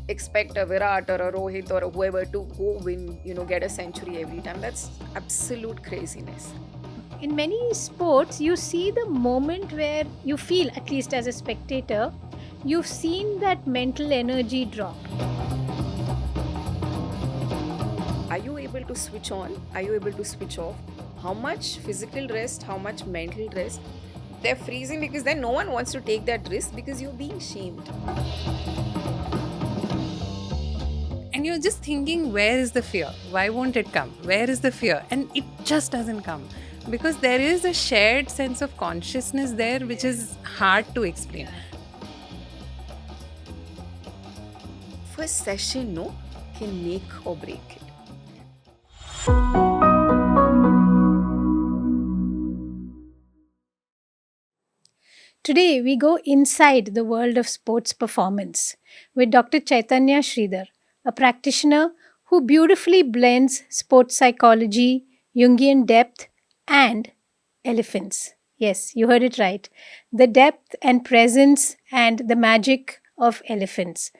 expect a Virat or a Rohit or whoever to go win, get a century every time. That's absolute craziness. In many sports, you see the moment where you feel, at least as a spectator, you've seen that mental energy drop. Are you able to switch on? Are you able to switch off? How much physical rest? How much mental rest? They're freezing because then no one wants to take that risk because you're being shamed. And you're just thinking, where is the fear? Why won't it come? Where is the fear? And it just doesn't come. Because there is a shared sense of consciousness there which is hard to explain. First session, no, can make or break it. Today, we go inside the world of sports performance with Dr. Chaitanya Sridhar, a practitioner who beautifully blends sports psychology, Jungian depth, and elephants. Yes, you heard it right. The depth and presence and the magic of elephants.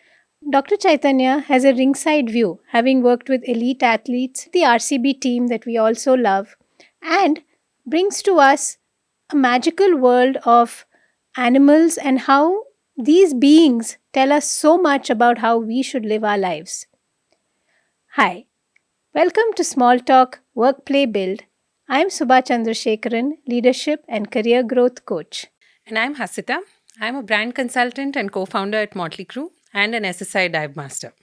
Dr. Chaitanya has a ringside view, having worked with elite athletes, the RCB team that we also love, and brings to us a magical world of animals and how these beings tell us so much about how we should live our lives. Hi, welcome to Small Talk Work Play Build. I'm Subha Chandrasekharan, Leadership and Career Growth Coach. And I'm Hasita. I'm a brand consultant and co founder at Motley Crew and an SSI dive master.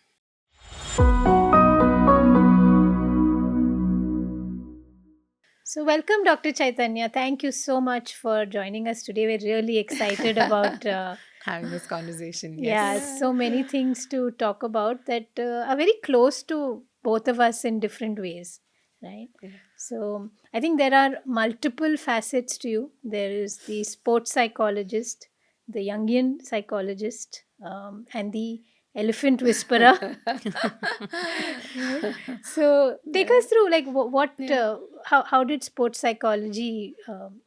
So, welcome, Dr. Chaitanya. Thank you so much for joining us today. We're really excited about Having this conversation. yeah, Yes. so many things to talk about that are very close to both of us in different ways, right? Yeah. So, I think there are multiple facets to you. There is the sports psychologist, the Jungian psychologist, and the elephant whisperer. Right? So take us through like what how did sports psychology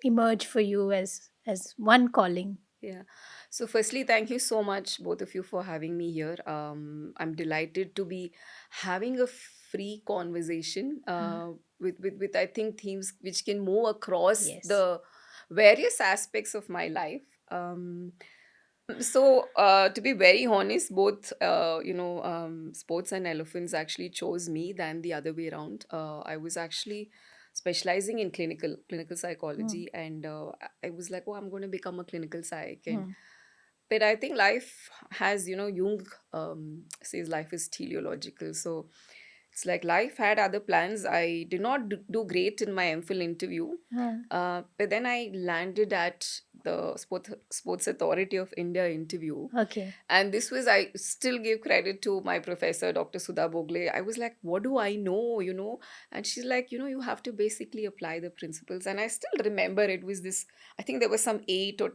emerge for you as one calling? Yeah. So, firstly, thank you so much, both of you, for having me here. I'm delighted to be having a free conversation with I think themes which can move across Yes. the various aspects of my life. To be very honest, both sports and elephants actually chose me than the other way around. I was actually specializing in clinical Mm. psychology, and I was like, oh, I'm going to become a clinical psych. And Mm. but I think life has, Jung says life is teleological. So it's like life had other plans. I did not do great in my MPhil interview, Ah, but then I landed at the Sports Authority of India interview. okay. And this was, I still give credit to my professor, Dr. Sudha Bogle. I was like, what do I know? And she's like, you have to basically apply the principles. And I still remember it was this, I think there were some 8 or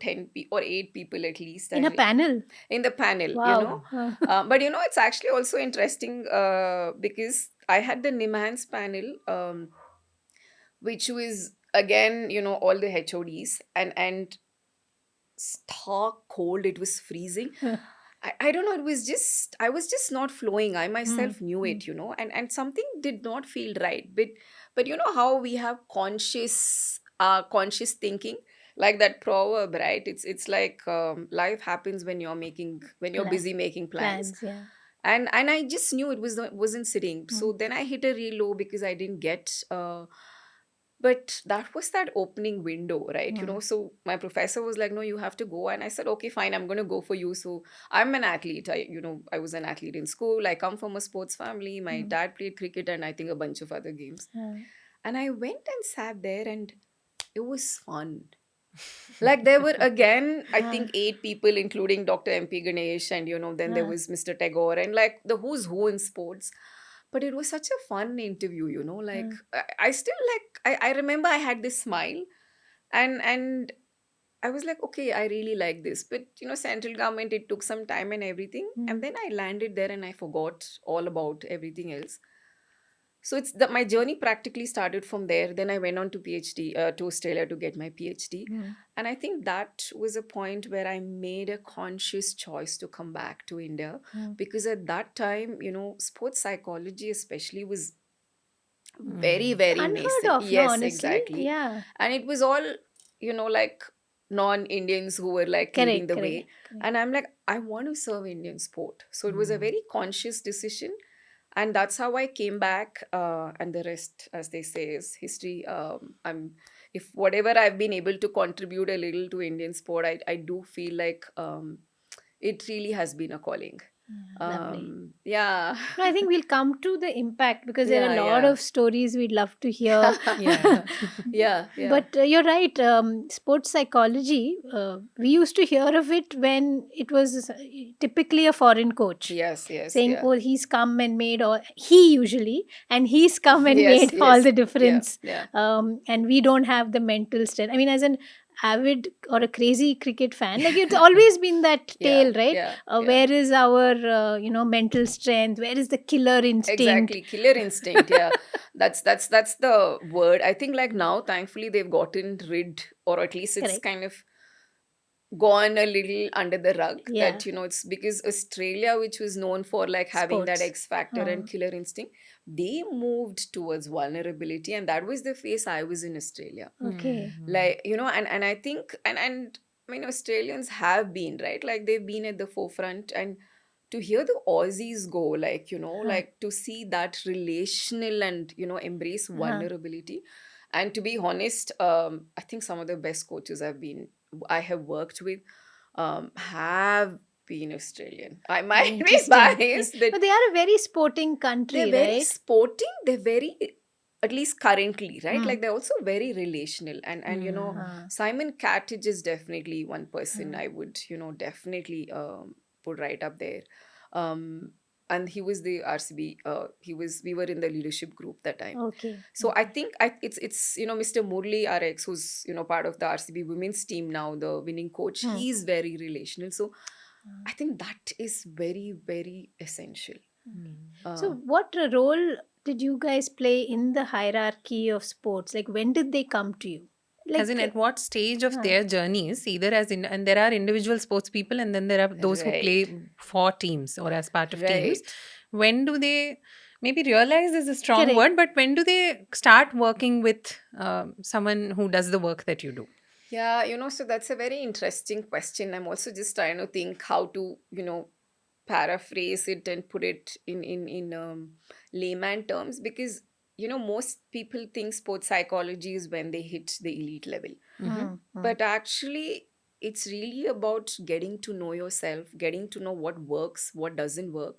8 people at least. In a panel. In the panel. Wow. Ah. But it's actually also interesting because I had the NIMHANS panel, which was again, all the HODs and stark cold. It was freezing. I don't know. I was just not flowing. I Mm. myself knew Mm. it, and something did not feel right. But you know how we have conscious thinking, like that proverb, right? It's like life happens when you're Plan. busy making plans. Plans, yeah. And I just knew it wasn't sitting. So Mm. then I hit a real low because I didn't get but that was that opening window, right? Mm. So my professor was like, no, you have to go. And I said, okay, fine, I'm going to go for you. So I'm an athlete. I was an athlete in school. I come from a sports family. My Mm. dad played cricket and I think a bunch of other games. Ah. And I went and sat there and it was fun. Like there were again, I Ah. think 8 people, including Dr. MP Ganesh, and then there Ah. was Mr. Tagore, and like the who's who in sports. But it was such a fun interview, like Ah. I still like I remember I had this smile and I was like, okay, I really like this. But central government, it took some time and everything. And Mm. then I landed there and I forgot all about everything else. So it's my journey practically started from there. Then I went on to PhD to Australia to get my PhD, Mm. and I think that was a point where I made a conscious choice to come back to India, Mm. because at that time, sports psychology especially was very, Mm. very Unheard nascent. of, no, Yes, honestly. exactly. Yeah. And it was all, like non-Indians who were like leading Correct, the correct, way. correct. And I'm like, I want to serve Indian sport. So it was a Mm. very conscious decision. And that's how I came back. And the rest, as they say, is history. If whatever I've been able to contribute a little to Indian sport, I do feel like it really has been a calling. Lovely. Yeah. No, I think we'll come to the impact because there are a Yeah, lot yeah. of stories we'd love to hear. Yeah. Yeah, yeah. But you're right. Sports psychology, we used to hear of it when it was typically a foreign coach Yes, yes, saying, yeah. "Oh, he's come and made all he usually, and he's come and Yes, made all yes. the Yeah, difference." yeah. And we don't have the mental strength. I mean, as an avid or a crazy cricket fan, like it's always been that Yeah, tale, right? yeah, yeah. Where is our mental strength? Where is the killer instinct? Exactly. Killer instinct. Yeah. That's the word. I think like now, thankfully, they've gotten rid, or at least it's Correct. kind of gone a little under the rug, Yeah. that it's because Australia, which was known for like having that Sports. X factor and killer instinct, they moved towards vulnerability, and that was the phase I was in Australia. Okay. Mm. Like, and I think, and I mean, Australians have been, right, like they've been at the forefront. And to hear the Aussies go, like, Huh. like to see that relational and embrace Huh. vulnerability. And to be honest, I think some of the best coaches I have worked with have been Australian. I Oh, might be interesting. Yeah. biased, but But they are a very sporting they're country, very right? sporting. They're very, at least currently, right? Hmm. Like they're also very relational. And Mm. Huh. Simon Cattage is definitely one person Huh. I would definitely put right up there. Um, and he was the RCB. We were in the leadership group that time. Okay. So I Okay. think it's Mr. Murli RX, who's part of the RCB women's team now, the winning coach. Hmm. He's very relational. So I think that is very, very essential. Mm. Uh, So, what role did you guys play in the hierarchy of sports? Like, when did they come to you? As in, Like, at what stage of huh. their journeys, either as in, and there are individual sports people, and then there are those who right, play for teams or as part of teams. right. When do they maybe realize is a strong Correct. word, but when do they start working with someone who does the work that you do? Yeah, so that's a very interesting question. I'm also just trying to think how to, paraphrase it and put it in layman terms, because most people think sports psychology is when they hit the elite level, Mm-hmm. Hmm. Hmm. but actually it's really about getting to know yourself, getting to know what works, what doesn't work,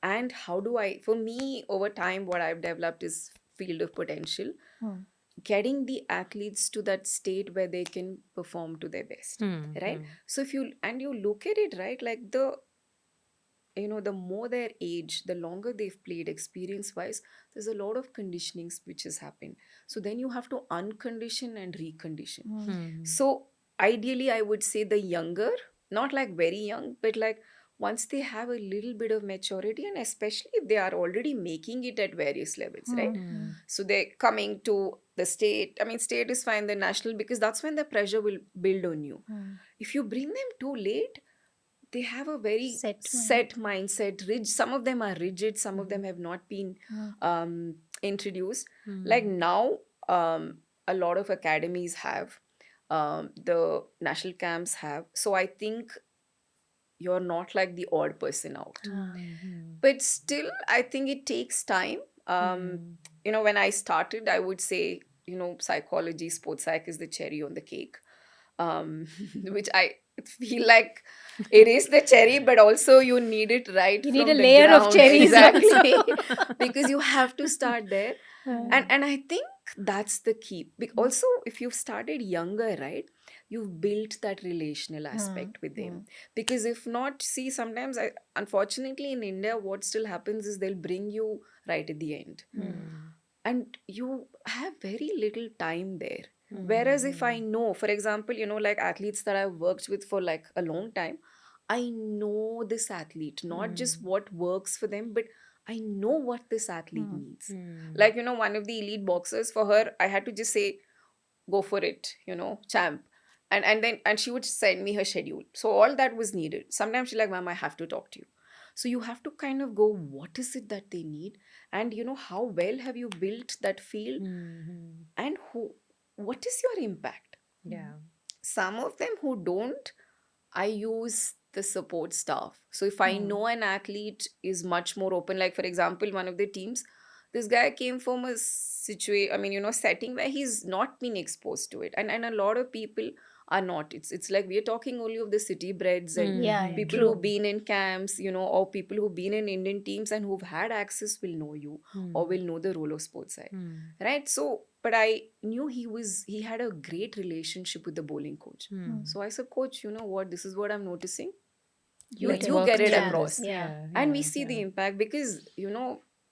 and how do I, for me, over time, what I've developed is field of potential, Hmm. getting the athletes to that state where they can perform to their best, right? Mm-hmm. So if you look at it, right, like the more their age, the longer they've played experience wise, there's a lot of conditionings which has happened. So then you have to uncondition and recondition. Hmm. Mm-hmm. So ideally, I would say the younger, not like very young, but like once they have a little bit of maturity, and especially if they are already making it at various levels, Hmm. right? Hmm. So they're coming to the state. I mean, state is fine, the national, because that's when the pressure will build on you. Hmm. If you bring them too late, they have a very Set mind. set mindset. Some of them are rigid, some of Mm-hmm. them have not been Hmm. introduced. Like Mm-hmm. now, a lot of academies have, the national camps have. So I think you're not like the odd person out. Ah. But still, I think it takes time. Mm-hmm. When I started, I would say, psychology, sports psych is the cherry on the cake, which I feel like it is the cherry, but also you need it right You need a from the layer of ground. cherries also. Exactly. Because you have to start there. Hmm. And I think that's the key. Also, if you've started younger, right, you've built that relational Hmm. aspect with Hmm. them. Because if not, see, sometimes unfortunately in India, what still happens is they'll bring you right at the end, Mm-hmm. and you have very little time there. Whereas if I Mm-hmm. know, for example, like athletes that I've worked with for like a long time, I know this athlete, not just what works for them, but I know what this athlete Hmm. needs. Like, one of the elite boxers, for her, I had to just say, go for it, champ. And she would send me her schedule. So all that was needed. Sometimes she's like, ma'am, I have to talk to you. So you have to kind of go, what is it that they need? And how well have you built that field? And what is your impact? Yeah. Some of them who don't, I use the support staff. So if I know an athlete is much more open, like for example, one of the teams, this guy came from a situation, I mean, setting where he's not been exposed to it. And a lot of people are not. It's like we're talking only of the city breds and Yeah, yeah, people true. who've been in camps, or people who've been in Indian teams and who've had access will know you or will know the role of sports side. Right? So, but I knew he had a great relationship with the bowling coach. So I said, coach, you know what, this is what I'm noticing. You Let it you work get it through across. this. Yeah. And we see the impact because,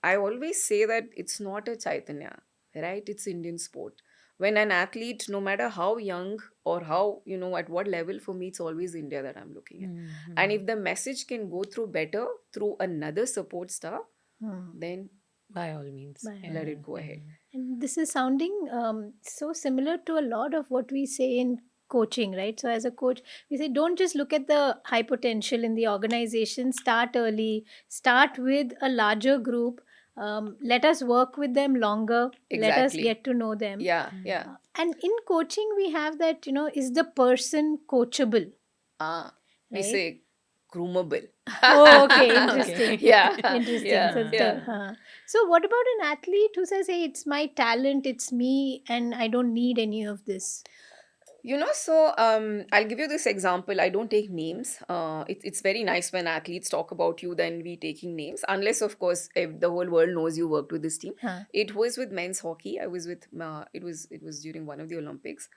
I always say that it's not a Chaitanya, right? It's Indian sport. When an athlete, no matter how young or how, at what level, for me, it's always India that I'm looking at. And if the message can go through better through another support staff, then By all means. By all let it go ahead. And this is sounding so similar to a lot of what we say in coaching, right? So, as a coach, we say don't just look at the high potential in the organization, start early, start with a larger group. Let us work with them longer, let us Exactly. get to know them. Yeah, yeah. And in coaching, we have that, is the person coachable? We Right? say groomable. Oh, okay, interesting. Yeah, Interesting. yeah, So, yeah. so what about an athlete who says, "Hey, it's my talent, it's me, and I don't need any of this"? So I'll give you this example. I don't take names. It's very nice when athletes talk about you, then we taking names. Unless, of course, if the whole world knows you worked with this team. Huh. It was with men's hockey. I was with it was during one of the Olympics,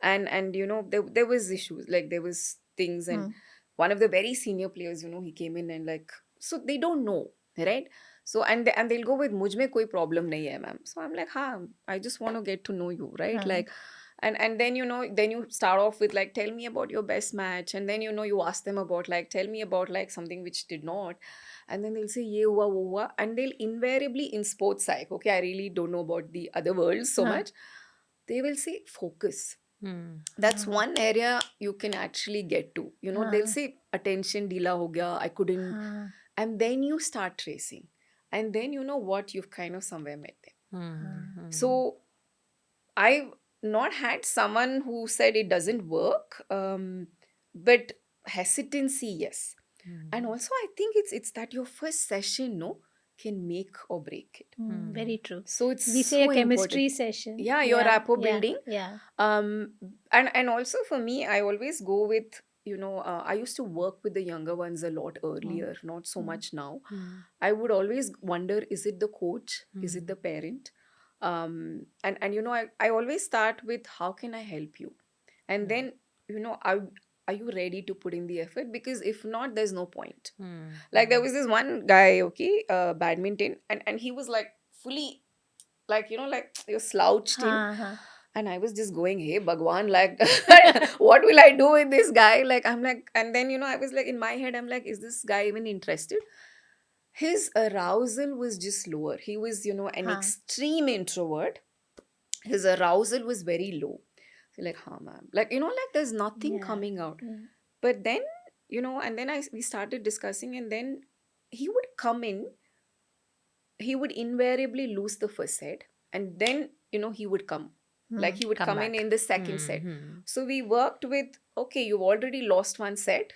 and there was issues, like there was things, and one of the very senior players, he came in and like, so they don't know, right? So and they'll go with mujh mein koi problem nahi hai, ma'am. So I'm like, I just want to get to know you, right? Like, and then then you start off with like, tell me about your best match, and then you ask them about like, tell me about like something which did not, and then they'll say ye hua wo hua, and they'll invariably, in sports psych, okay, I really don't know about the other worlds so much, they will say focus. That's one area you can actually get to. They'll say attention deela ho gaya, I couldn't, and then you start tracing, and then what, you've kind of somewhere met them. So I've not had someone who said it doesn't work, but hesitancy, yes. And also, I think it's that your first session, can make or break it. Very true. So it's We say so a chemistry important. session. Yeah, your rapport yeah, building. Yeah. And also for me, I always go with, I used to work with the younger ones a lot earlier, not so much now. I would always wonder, is it the coach? Is it the parent? And I always start with, how can I help you? And then, are you ready to put in the effort? Because if not, there's no point. Like there was this one guy, okay, badminton, and he was like fully, like, like you're slouched in. And I was just going, hey, Bhagwan, like, what will I do with this guy? Like, I'm like, and then, I was like, in my head, I'm like, is this guy even interested? His arousal was just lower. He was, an extreme introvert. His arousal was very low. So like, ma'am. Like, like there's nothing coming out. But then, and then we started discussing, and then he would come in, he would invariably lose the first set, and then, he would come. Like he would come in the second set. So we worked with, okay, you've already lost one set.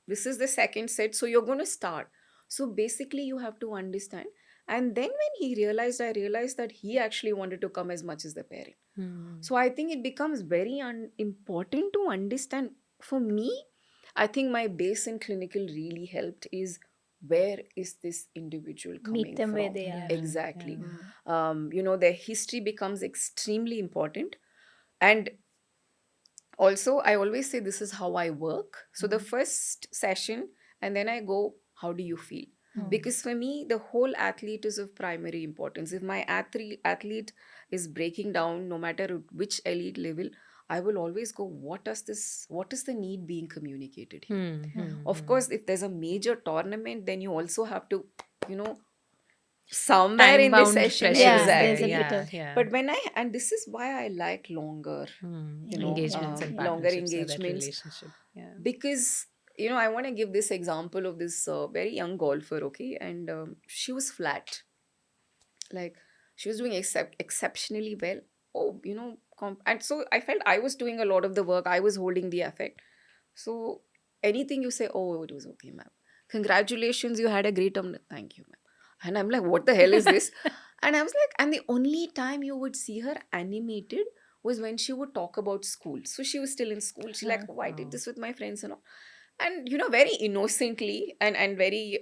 This is the second set. So you're going to start. So basically, you have to understand. And then when he realized, I realized that he actually wanted to come as much as the parent. So I think it becomes very important to understand. For me, I think my base in clinical really helped is, where is this individual coming Meet them from? where they are. Exactly. Their history becomes extremely important. And also, I always say, this is how I work. So the first session, and then I go, how do you feel? Because for me, the whole athlete is of primary importance. If my athlete is breaking down, no matter which elite level, I will always go, what is the need being communicated here? Of course, if there's a major tournament, then you also have to, somewhere Time in this bound session, pressure is Yeah, there. there's a exactly. bit Yeah, of. yeah. But and this is why I like longer, Engagements and Yeah. longer partnerships or that engagements, relationship. Yeah. because I want to give this example of this very young golfer, okay, and she was flat, like she was doing exceptionally well. Oh, and so I felt I was doing a lot of the work, I was holding the effect. So anything you say, oh, it was okay, ma'am, congratulations, you had a great term, thank you, ma'am. And I'm like, what the hell is this? And I was like, and the only time you would see her animated was when she would talk about school. So she was still in school, she like, Huh. oh, I did Oh. this with my friends and all. And very innocently, and very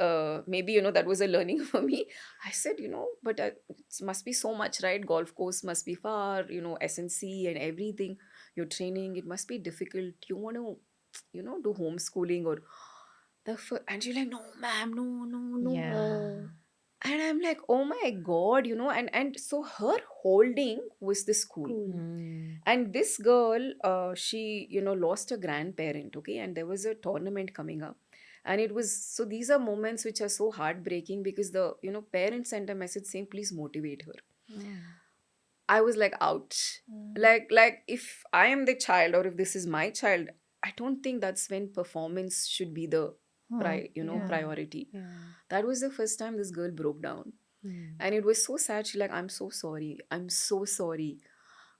maybe that was a learning for me. I said, but it must be so much, right? Golf course must be far, SNC and everything, your training, it must be difficult. You want to do homeschooling or and she's like, no ma'am, no, no, no. Yeah. Oh. And I'm like, oh my god, and so her holding was the school. Cool. Mm. And this girl, she lost a grandparent, okay, and there was a tournament coming up. And it was, so these are moments which are so heartbreaking, because the parents sent a message saying, please motivate her. Mm. I was like, ouch. Like if I am the child, or if this is my child, I don't think that's when performance should be the Hmm. Yeah. priority. Yeah. That was the first time this girl broke down. Mm. And it was so sad. She like, I'm so sorry, I'm so sorry,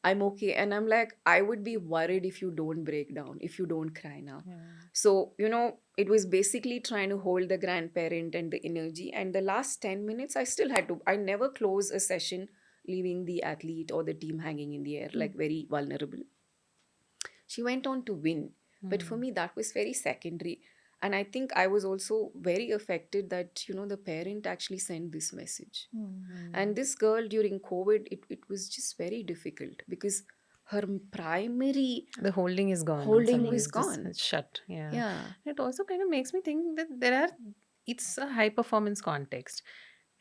I'm okay. And I'm like, I would be worried if you don't break down, if you don't cry now. Yeah. So, it was basically trying to hold the grandparent and the energy. And the last 10 minutes, I still had to, I never close a session leaving the athlete or the team hanging in the air, Hmm. like very vulnerable. She went on to win. But for Mm. me, that was very secondary. And I think I was also very affected that, the parent actually sent this message. Hmm. And this girl during COVID, it was just very difficult, because her primary The holding is gone. holding Suddenly was Correct. it's just gone. it's shut. Yeah. Yeah. It also kind of makes me think that it's a high performance context.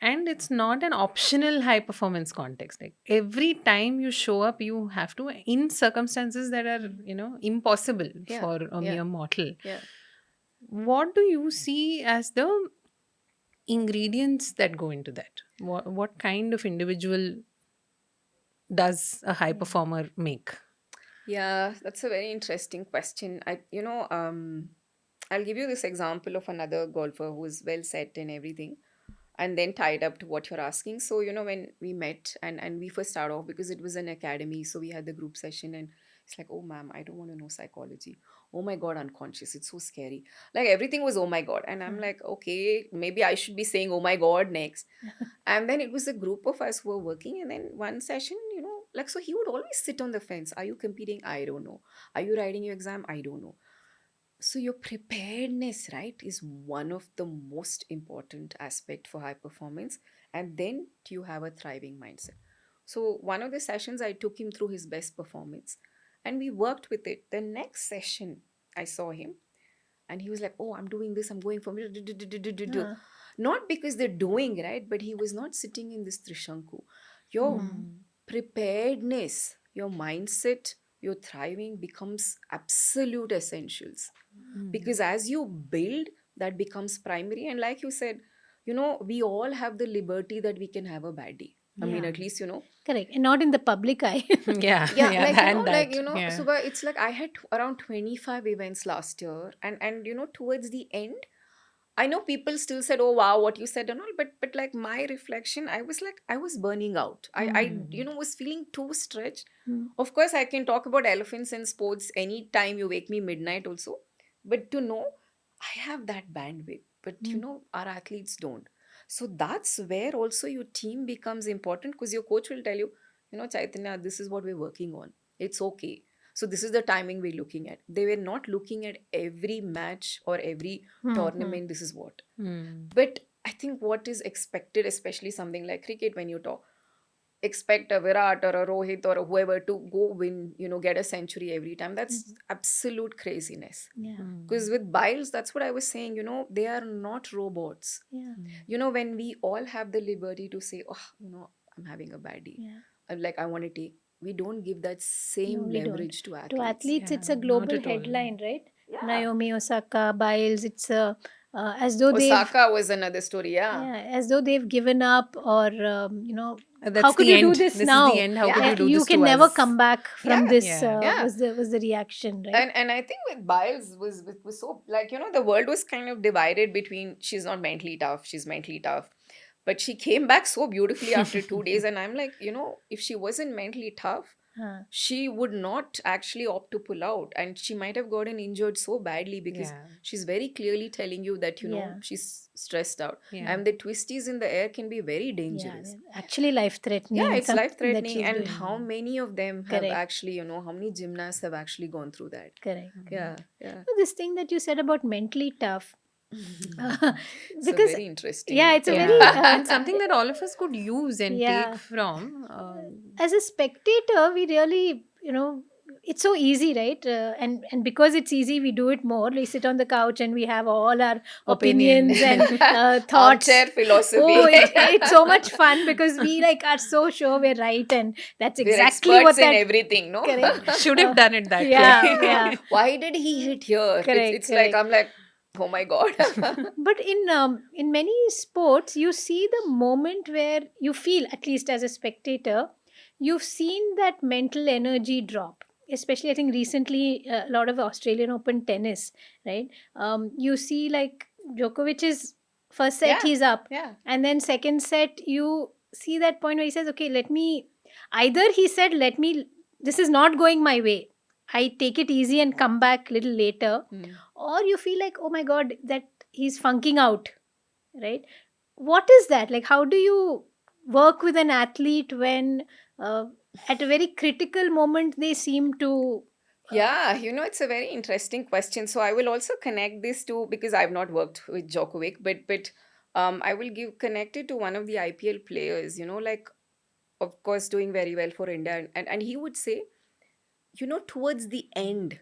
And it's not an optional high performance context. Like every time you show up, you have to, in circumstances that are, impossible Yeah. for a Yeah. mere mortal. Yeah. What do you see as the ingredients that go into that? What kind of individual does a high Yeah. performer make? Yeah, that's a very interesting question. I'll give you this example of another golfer who is well set and everything, and then tied up to what you're asking. So, when we met, and we first started off, because it was an academy, so we had the group session, and it's like, oh, ma'am, I don't want to know psychology. Oh my God, unconscious. It's so scary. Like everything was, oh my God. And I'm Hmm. like, okay, maybe I should be saying, oh my God, next. And then it was a group of us who were working. And then one session, like, so he would always sit on the fence. Are you competing? I don't know. Are you writing your exam? I don't know. So your preparedness, right, is one of the most important aspect for high performance. And then you have a thriving mindset. So one of the sessions, I took him through his best performance, and we worked with it. The next session, I saw him, and he was like, oh, I'm doing this, I'm going for Huh. not because they're doing right, but he was not sitting in this trishanku. Your Hmm. preparedness, your mindset, your thriving becomes absolute essentials, Mm. because as you build, that becomes primary. And like you said, we all have the liberty that we can have a bad day. I mean, Yeah. at least Correct. And not in the public eye. Yeah, yeah, yeah, like and that. Yeah. Subha, it's like I had around 25 events last year, and towards the end, I know people still said, oh wow, what you said and all, but like my reflection, I was like, I was burning out. I Hmm. Mm. was feeling too stretched. Hmm. Of course, I can talk about elephants and sports anytime you wake me midnight also, but to know I have that bandwidth, but Hmm. our athletes don't. So that's where also your team becomes important, because your coach will tell you, Chaitanya, this is what we're working on. It's okay. So this is the timing we're looking at. They were not looking at every match or every Hmm. Hmm. tournament. This is what. Mm. But I think what is expected, especially something like cricket, when you talk, expect a Virat or a Rohit or a whoever to go win, get a century every time. That's Mhm. absolute craziness. Yeah. Because Mm. with Biles, that's what I was saying, they are not robots. Yeah. Mm. When we all have the liberty to say, oh, I'm having a bad day, Yeah. like I want to take, we don't give that No, same we don't. leverage to To athletes. athletes, Yeah, it's a not global at all. headline, right? Yeah. Naomi Osaka, Biles, it's a as though they've Osaka was another story. Yeah. yeah, as though they've given up, or how That's could the you do end. this This is the now? end. How could Yeah. you do You this can to never us? come back from Yeah. this. Yeah. Yeah. Was the reaction, right? And I think with Biles was so, like, the world was kind of divided between, she's not mentally tough, she's mentally tough. But she came back so beautifully after 2 days, and I'm like, if she wasn't mentally tough, Huh. she would not actually opt to pull out, and she might have gotten injured so badly, because Yeah. she's very clearly telling you that Yeah. she's stressed out, Yeah. and the twisties in the air can be very Yeah, dangerous. they're actually life Yeah, threatening. it's life Something that threatening, she's and doing. how many of them have Correct. actually, how many gymnasts have actually gone through that? Correct. Yeah, yeah. So this thing that you said about mentally tough, So because very interesting. yeah, it's a very Yeah. And something that all of us could use and Yeah. take from. as a spectator, we really, it's so easy, right? And because it's easy, we do it more. We sit on the couch and we have all our opinions and thoughts. Armchair philosophy. Oh, it's so much fun because we like are so sure we're right, and that's We're exactly experts what in that. everything, no? Correct. Should have done it that Yeah, way. yeah. Why did he hit here? Correct, It's like, correct. I'm like, oh my god. But in many sports, you see the moment where you feel, at least as a spectator, you've seen that mental energy drop. Especially, I think recently a lot of Australian Open tennis, right? You see like Djokovic's first set, Yeah, he's up, yeah. and then second set, you see that point where he says, "Okay, let me." Either he said, "Let me. This is not going my way. I take it easy and come back a little later," Hmm. or you feel like, "Oh my god, that he's funking out," right? What is that like? How do you work with an athlete when uh, at a very critical moment they seem to Yeah, it's a very interesting question. So I will also connect this to, because I've not worked with Djokovic, but I will give connect it to one of the IPL players, like, of course, doing very well for India, and he would say, towards the end,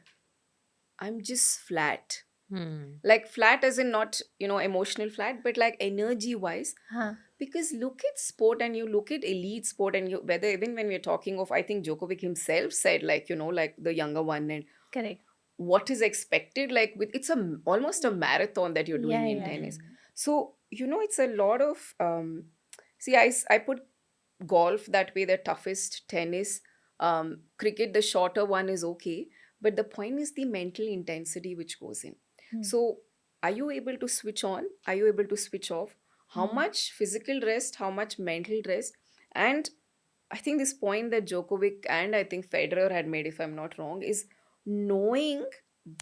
I'm just flat. Hmm. Like flat as in not, emotional flat, but like energy wise. huh, Because look at sport, and you look at elite sport, and you, whether even when we're talking of, I think Djokovic himself said, like, like the younger one, and correct? what is expected, like, with, it's almost a marathon that you're Yeah, doing in yeah. tennis. So, it's a lot of, see, I put golf that way, the toughest, tennis, cricket, the shorter one is okay, but the point is the mental intensity which goes in. Hmm. So are you able to switch on, are you able to switch off, how Hmm. much physical rest, how much mental rest? And I think this point that Djokovic and I think Federer had made, if I'm not wrong, is knowing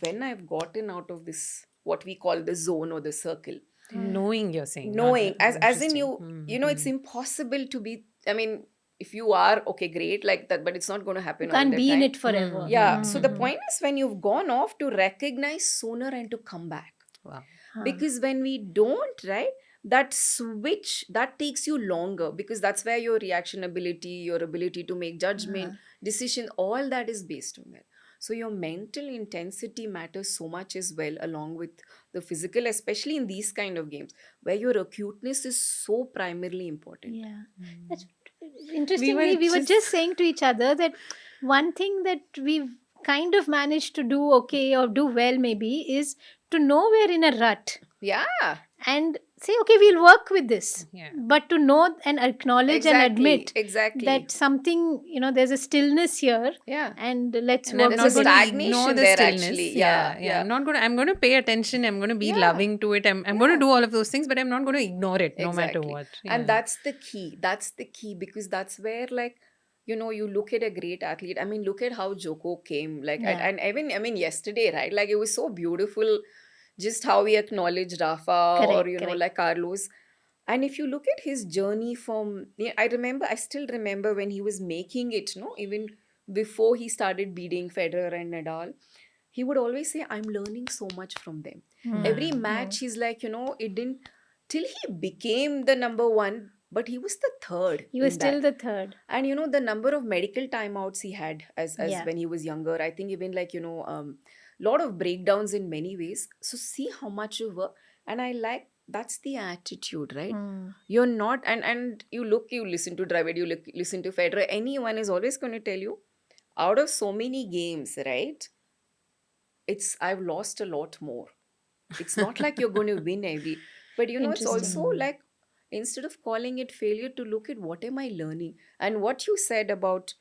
when I've gotten out of this, what we call the zone or the circle. Knowing, you're saying, not Knowing, as in interesting. it's impossible to be, I mean, if you are okay, great, like that, but it's not going to You happen all can't the be in time. it forever. Yeah. So the Hmm. point is, when you've gone off, to recognize sooner and to come back. Wow. Huh. Because when we don't, right, that switch, that takes you longer, because that's where your reaction ability, your ability to make judgment, decision, all that is based on that. So your mental intensity matters so much as well, along with the physical, especially in these kind of games where your acuteness is so primarily important. Yeah. Hmm. That's interestingly, we were just saying to each other that one thing that we've kind of managed to do okay or do well maybe is to know we're in a rut Yeah. and say, okay, we'll work with this. Yeah. But to know and acknowledge and admit Exactly. that something, there's a stillness here, Yeah. and let's And work I'm There's not a with going it. to stagnation ignore the there, stillness. actually. Yeah, Yeah. I'm not going to. I'm going to pay attention. I'm going to be Yeah. loving to it. I'm going to do all of those things, but I'm not going to ignore it, no matter Exactly. what. And Yeah. that's the key. That's the key, because that's where, like, you look at a great athlete. I mean, look at how Joko came. Like, Yeah. and even, I mean, yesterday, right? Like, it was so beautiful just how we acknowledged Rafa, or, Correct, correct. like Carlos. And if you look at his journey from, yeah, I still remember when he was making it, no, even before he started beating Federer and Nadal, he would always say, I'm learning so much from them. Every match, he's like, it didn't, till he became the number one, but he was the third. He was in still that. the third. And the number of medical timeouts he had as Yeah. when he was younger, I think even like, lot of breakdowns in many ways. So see how much you work. And I like, that's the attitude, right? Hmm. You're not, and you listen to Dravid, listen to Federer, anyone is always going to tell you, out of so many games, right, I've lost a lot more. It's not like you're going to win every, but it's Interesting. also Mm. like, instead of calling it failure, to look at what am I learning. And what you said about,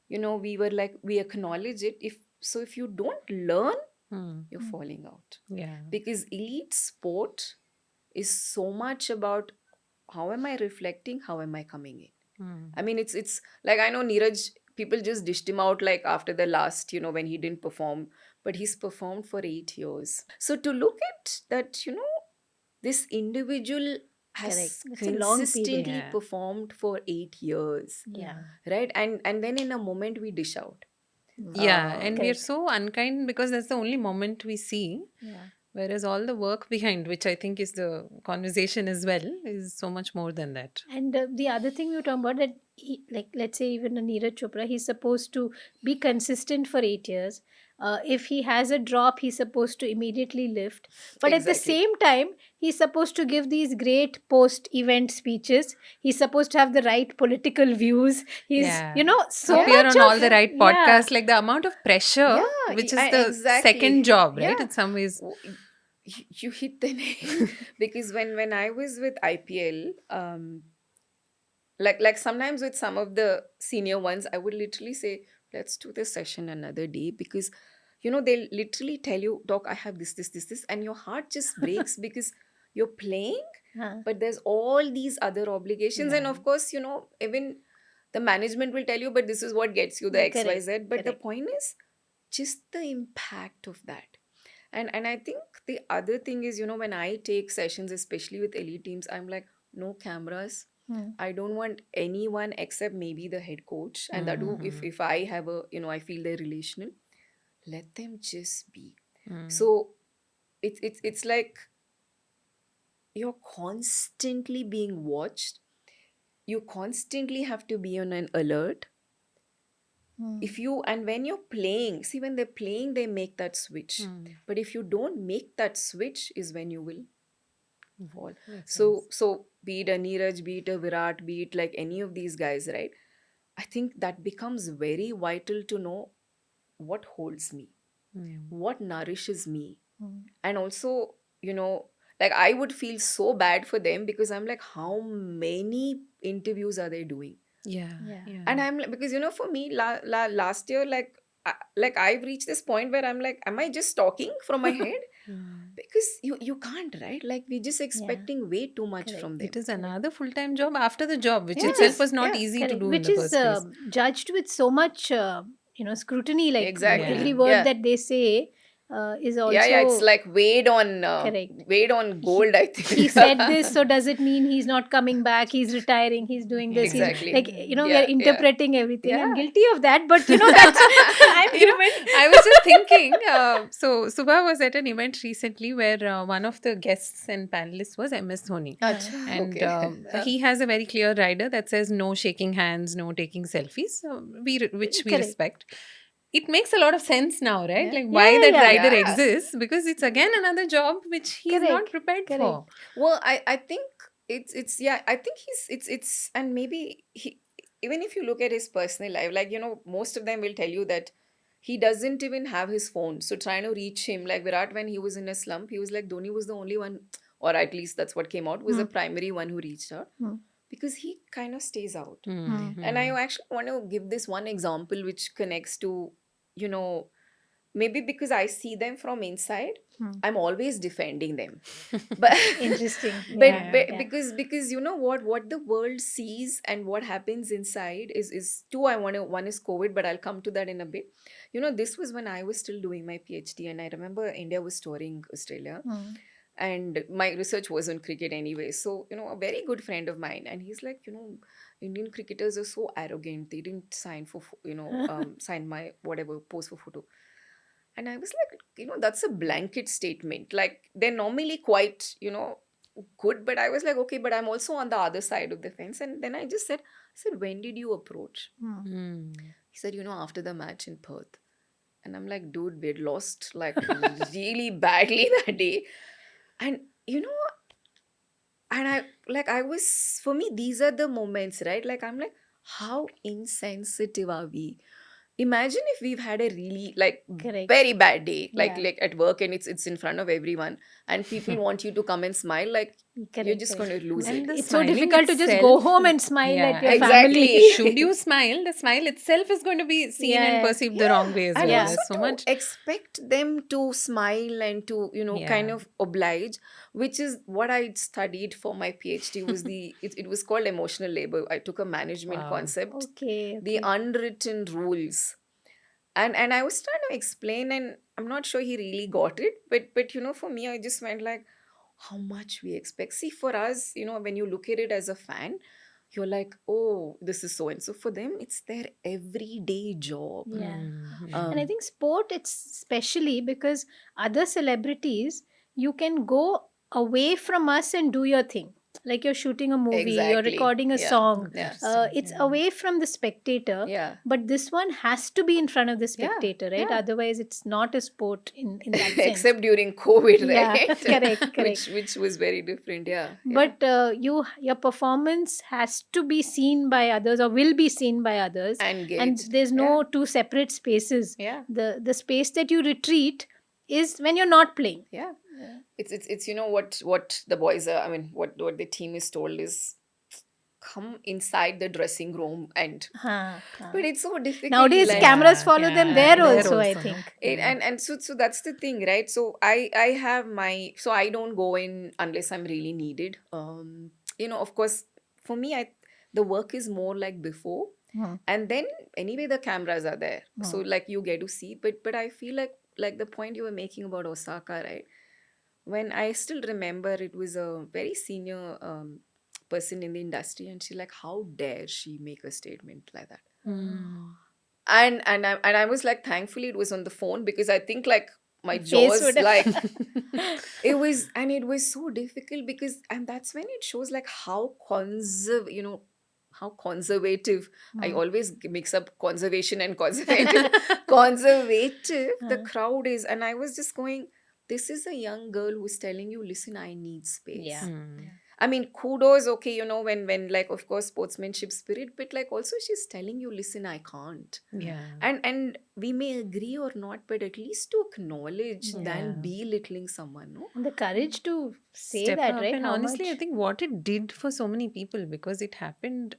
we were like, we acknowledge it. If you don't learn, Mm. you're Mm. falling out. Yeah. Because elite sport is so much about, how am I reflecting, how am I coming in. Mm. I mean, it's like, I know Neeraj, people just dished him out like after the last, when he didn't perform, but he's performed for 8 years. So to look at that, this individual Correct. has It's a long period. consistently Yeah. performed for 8 years, Yeah. Yeah. right? And then in a moment we dish out. Mm. Yeah, and we are Correct. so unkind because that's the only moment we see. Yeah. Whereas all the work behind, which I think is the conversation as well, is so much more than that. And the other thing we were talking about that, he, like let's say even a Neeraj Chopra, he's supposed to be consistent for 8 years. If he has a drop, he's supposed to immediately lift. But at the Exactly. same time, he's supposed to give these great post-event speeches. He's supposed to have the right political views. He's, Yeah. so Yeah, Appear much on all of, the yeah, right yeah, podcasts, like the amount of pressure, yeah, which is the second exactly. job, right? Yeah. In some ways. You hit the nail. Because when I was with IPL, like sometimes with some of the senior ones, I would literally say, let's do this session another day. Because they'll literally tell you, doc, I have this, and your heart just breaks because you're playing, huh, but there's all these other obligations. And Yeah. of course, even the management will tell you, but this is what gets you the correct, XYZ. But the correct. point is just the impact of that. And I think the other thing is, when I take sessions, especially with elite teams, I'm like, no cameras. Hmm. I don't want anyone except maybe the head coach. And that too, if Mm-hmm. if I have I feel they're relational, let them just be. Mm. So it's like you're constantly being watched. You constantly have to be on an alert. Hmm. If you and when you're playing, see, when they're playing, they make that switch. Mm. But if you don't make that switch, is when you will fall. Makes So sense. so be it a Neeraj, be it a Virat, be it like any of these guys, right? I think that becomes very vital to know what holds me, Mm. what nourishes me. Hmm. And also, like, I would feel so bad for them, because I'm like, how many interviews are they doing? Yeah. Yeah. Yeah. And I'm like, because for me, last year, like I've reached this point where I'm like, am I just talking from my head? Mm. Because you can't, right? Like, we're just Yeah. expecting way too much Correct. from It them. is Correct. another full time job after the job, which Which Yeah, itself is was not yeah, easy to correct. do in Which the is first place. judged with so much, scrutiny. Like Yeah. every exactly. word Yeah. that they say is Yeah, it's also like correct. weighed on He gold, I he think. said this, so does it mean he's not coming back? He's retiring. He's doing this. He's Exactly. like, Yeah. we are Yeah, yeah. interpreting everything. I'm Yeah. guilty of that, but that's I'm human. I was just thinking. So Subha was at an event recently where one of the guests and panelists was MS Dhoni, Uh, Acha, and okay. he has a very clear rider that says no shaking hands, no taking selfies, which we correct. respect. It makes a lot of sense now, right? Yeah. Like Yeah, why yeah, that yeah. rider Yeah. exists, because it's again another job which he's not Correct. prepared Correct. for. Well, I think it's yeah, I think it's and maybe he, even if you look at his personal life, like, most of them will tell you that he doesn't even have his phone. So trying to reach him, like Virat, when he was in a slump, he was like, Dhoni was the only one, or at least that's what came out, was Hmm. the primary one who reached out, Hmm. because he kind of stays out. Hmm. And I Mm-hmm. actually want to give this one example which connects to, you know, maybe because I see them from inside, Hmm. I'm always defending them. But Interesting. but, Yeah. Yeah. but Yeah. because you know what the world sees and what happens inside is two. I want to, one is COVID, but I'll come to that in a bit. This was when I was still doing my PhD, and I remember India was touring Australia, Hmm. and my research was on cricket anyway. So a very good friend of mine, and he's like, Indian cricketers are so arrogant. They didn't sign for sign my whatever post for photo. And I was like, that's a blanket statement. Like, they're normally quite, good, but I was like, okay, but I'm also on the other side of the fence. And then I said, when did you approach? Hmm. Mm. He said, after the match in Perth. And I'm like, dude, we'd lost like really badly that day. And, and I for me, these are the moments, right? Like, I'm like, how insensitive are we? imagine if we've had a really like Correct. very bad day, Yeah. like at work, and it's in front of everyone, and people want you to come and smile, like you're Correct, just correct. going to lose And it. the It's so smiling difficult to just go itself, home and smile at yeah, your and family. should you smile, the smile itself is going to be seen and Yeah, perceived the wrong way as And well. yeah, also There's so to much. expect them to smile and to, kind Yeah. of oblige, which is what I studied for my PhD, was it was called emotional labor. I took a management Wow. concept, okay, the okay. unwritten rules. And I was trying to explain, and I'm not sure he really got it, but for me, I just went like, how much we expect. See, for us, when you look at it as a fan, you're like, oh, this is so and so. For them, it's their everyday job. Yeah. Mm-hmm. And I um think sport, it's specially because other celebrities, you can go away from us and do your thing. Like you're shooting a movie, you're exactly, recording a yeah, song. yeah, Interesting. It's Yeah. away from the spectator, yeah, but this one has to be in front of the yeah, spectator, right? yeah. Otherwise, it's not a sport in that sense. Except during COVID, Yeah, right? correct, correct. which was very different. Yeah, yeah, But your performance has to be seen by others or will be seen by others, and and gauged. there's Yeah, no two separate spaces. yeah, The space that you retreat is when you're not playing. yeah. Yeah. It's what the boys are. I mean, what the team is told is, come inside the dressing room, and Huh, huh. but it's so difficult, Nowadays like, cameras Yeah, follow them yeah, there there also, I also, no? think. it, Yeah. and so that's the thing, right? So I have my, so I don't go in unless I'm really needed. Of course, for me, the work is more like before, Hmm, and then anyway the cameras are there, so hmm. like you get to see. But I feel like the point you were making about Osaka, right? When I still remember, it was a very senior person in the industry, and she like, how dare she make a statement like that? Mm. And I was like, thankfully it was on the phone, because I think like my The face jaws, would like, have. it was so difficult, because, and that's when it shows like how conservative. I Hmm. always mix up conservation and conservative. Conservative the Huh. crowd is, and I was just going, this is a young girl who's telling you, listen, I need Yeah. space. Mm. Yeah. I mean, kudos, okay, when like, of course, sportsmanship spirit, but like also she's telling you, listen, I can't. Yeah. And we may agree or not, but at least to acknowledge Yeah. than Yeah. belittling someone, no? And the courage to say Step that, up. right? And How honestly, I much? think what it did for so many people, because it happened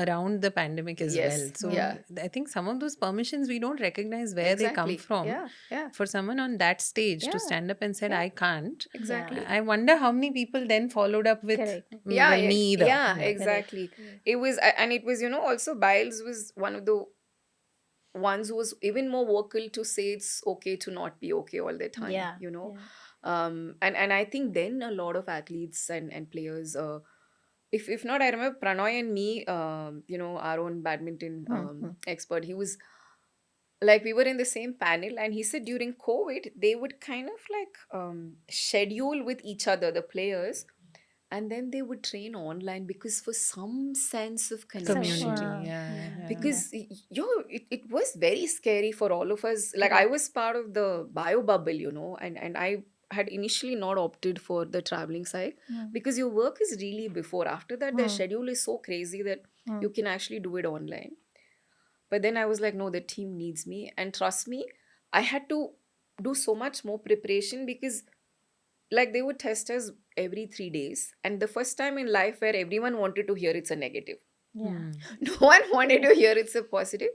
around the pandemic as well. Yes, So yeah, I think some of those permissions we don't recognize where they come exactly. from. Yeah, yeah, For someone on that stage to yeah, stand up and said, yeah, I can't. Yeah. exactly. I wonder how many people then followed up with, Correct. Yeah, well, me either. yeah, Yeah. Correct. exactly. Correct. It was, and it was, also Biles was one of the ones who was even more vocal to say it's okay to not be okay all the time, Yeah. Yeah. and I think then a lot of athletes and players, if not, I remember Pranoy and me, our own badminton Hmm, hmm. expert, he was like, we were in the same panel, and he said during COVID they would kind of like schedule with each other, the players, and then they would train online, because for some sense of Community. connection, Wow. Yeah. Yeah. Yeah. Yeah. because it was very scary for all of us. Like, I Correct. was part of the bio bubble, and I had initially not opted for the traveling side, Hmm, because your work is really before. After that, the hmm, schedule is so crazy that hmm. you can actually do it online. But then I was like, no, the team needs me, and trust me, I had to do so much more preparation, because like they would test us every 3 days, and the first time in life where everyone wanted to hear it's a negative. Yeah. Mm. No one wanted to Correct. hear it's a positive.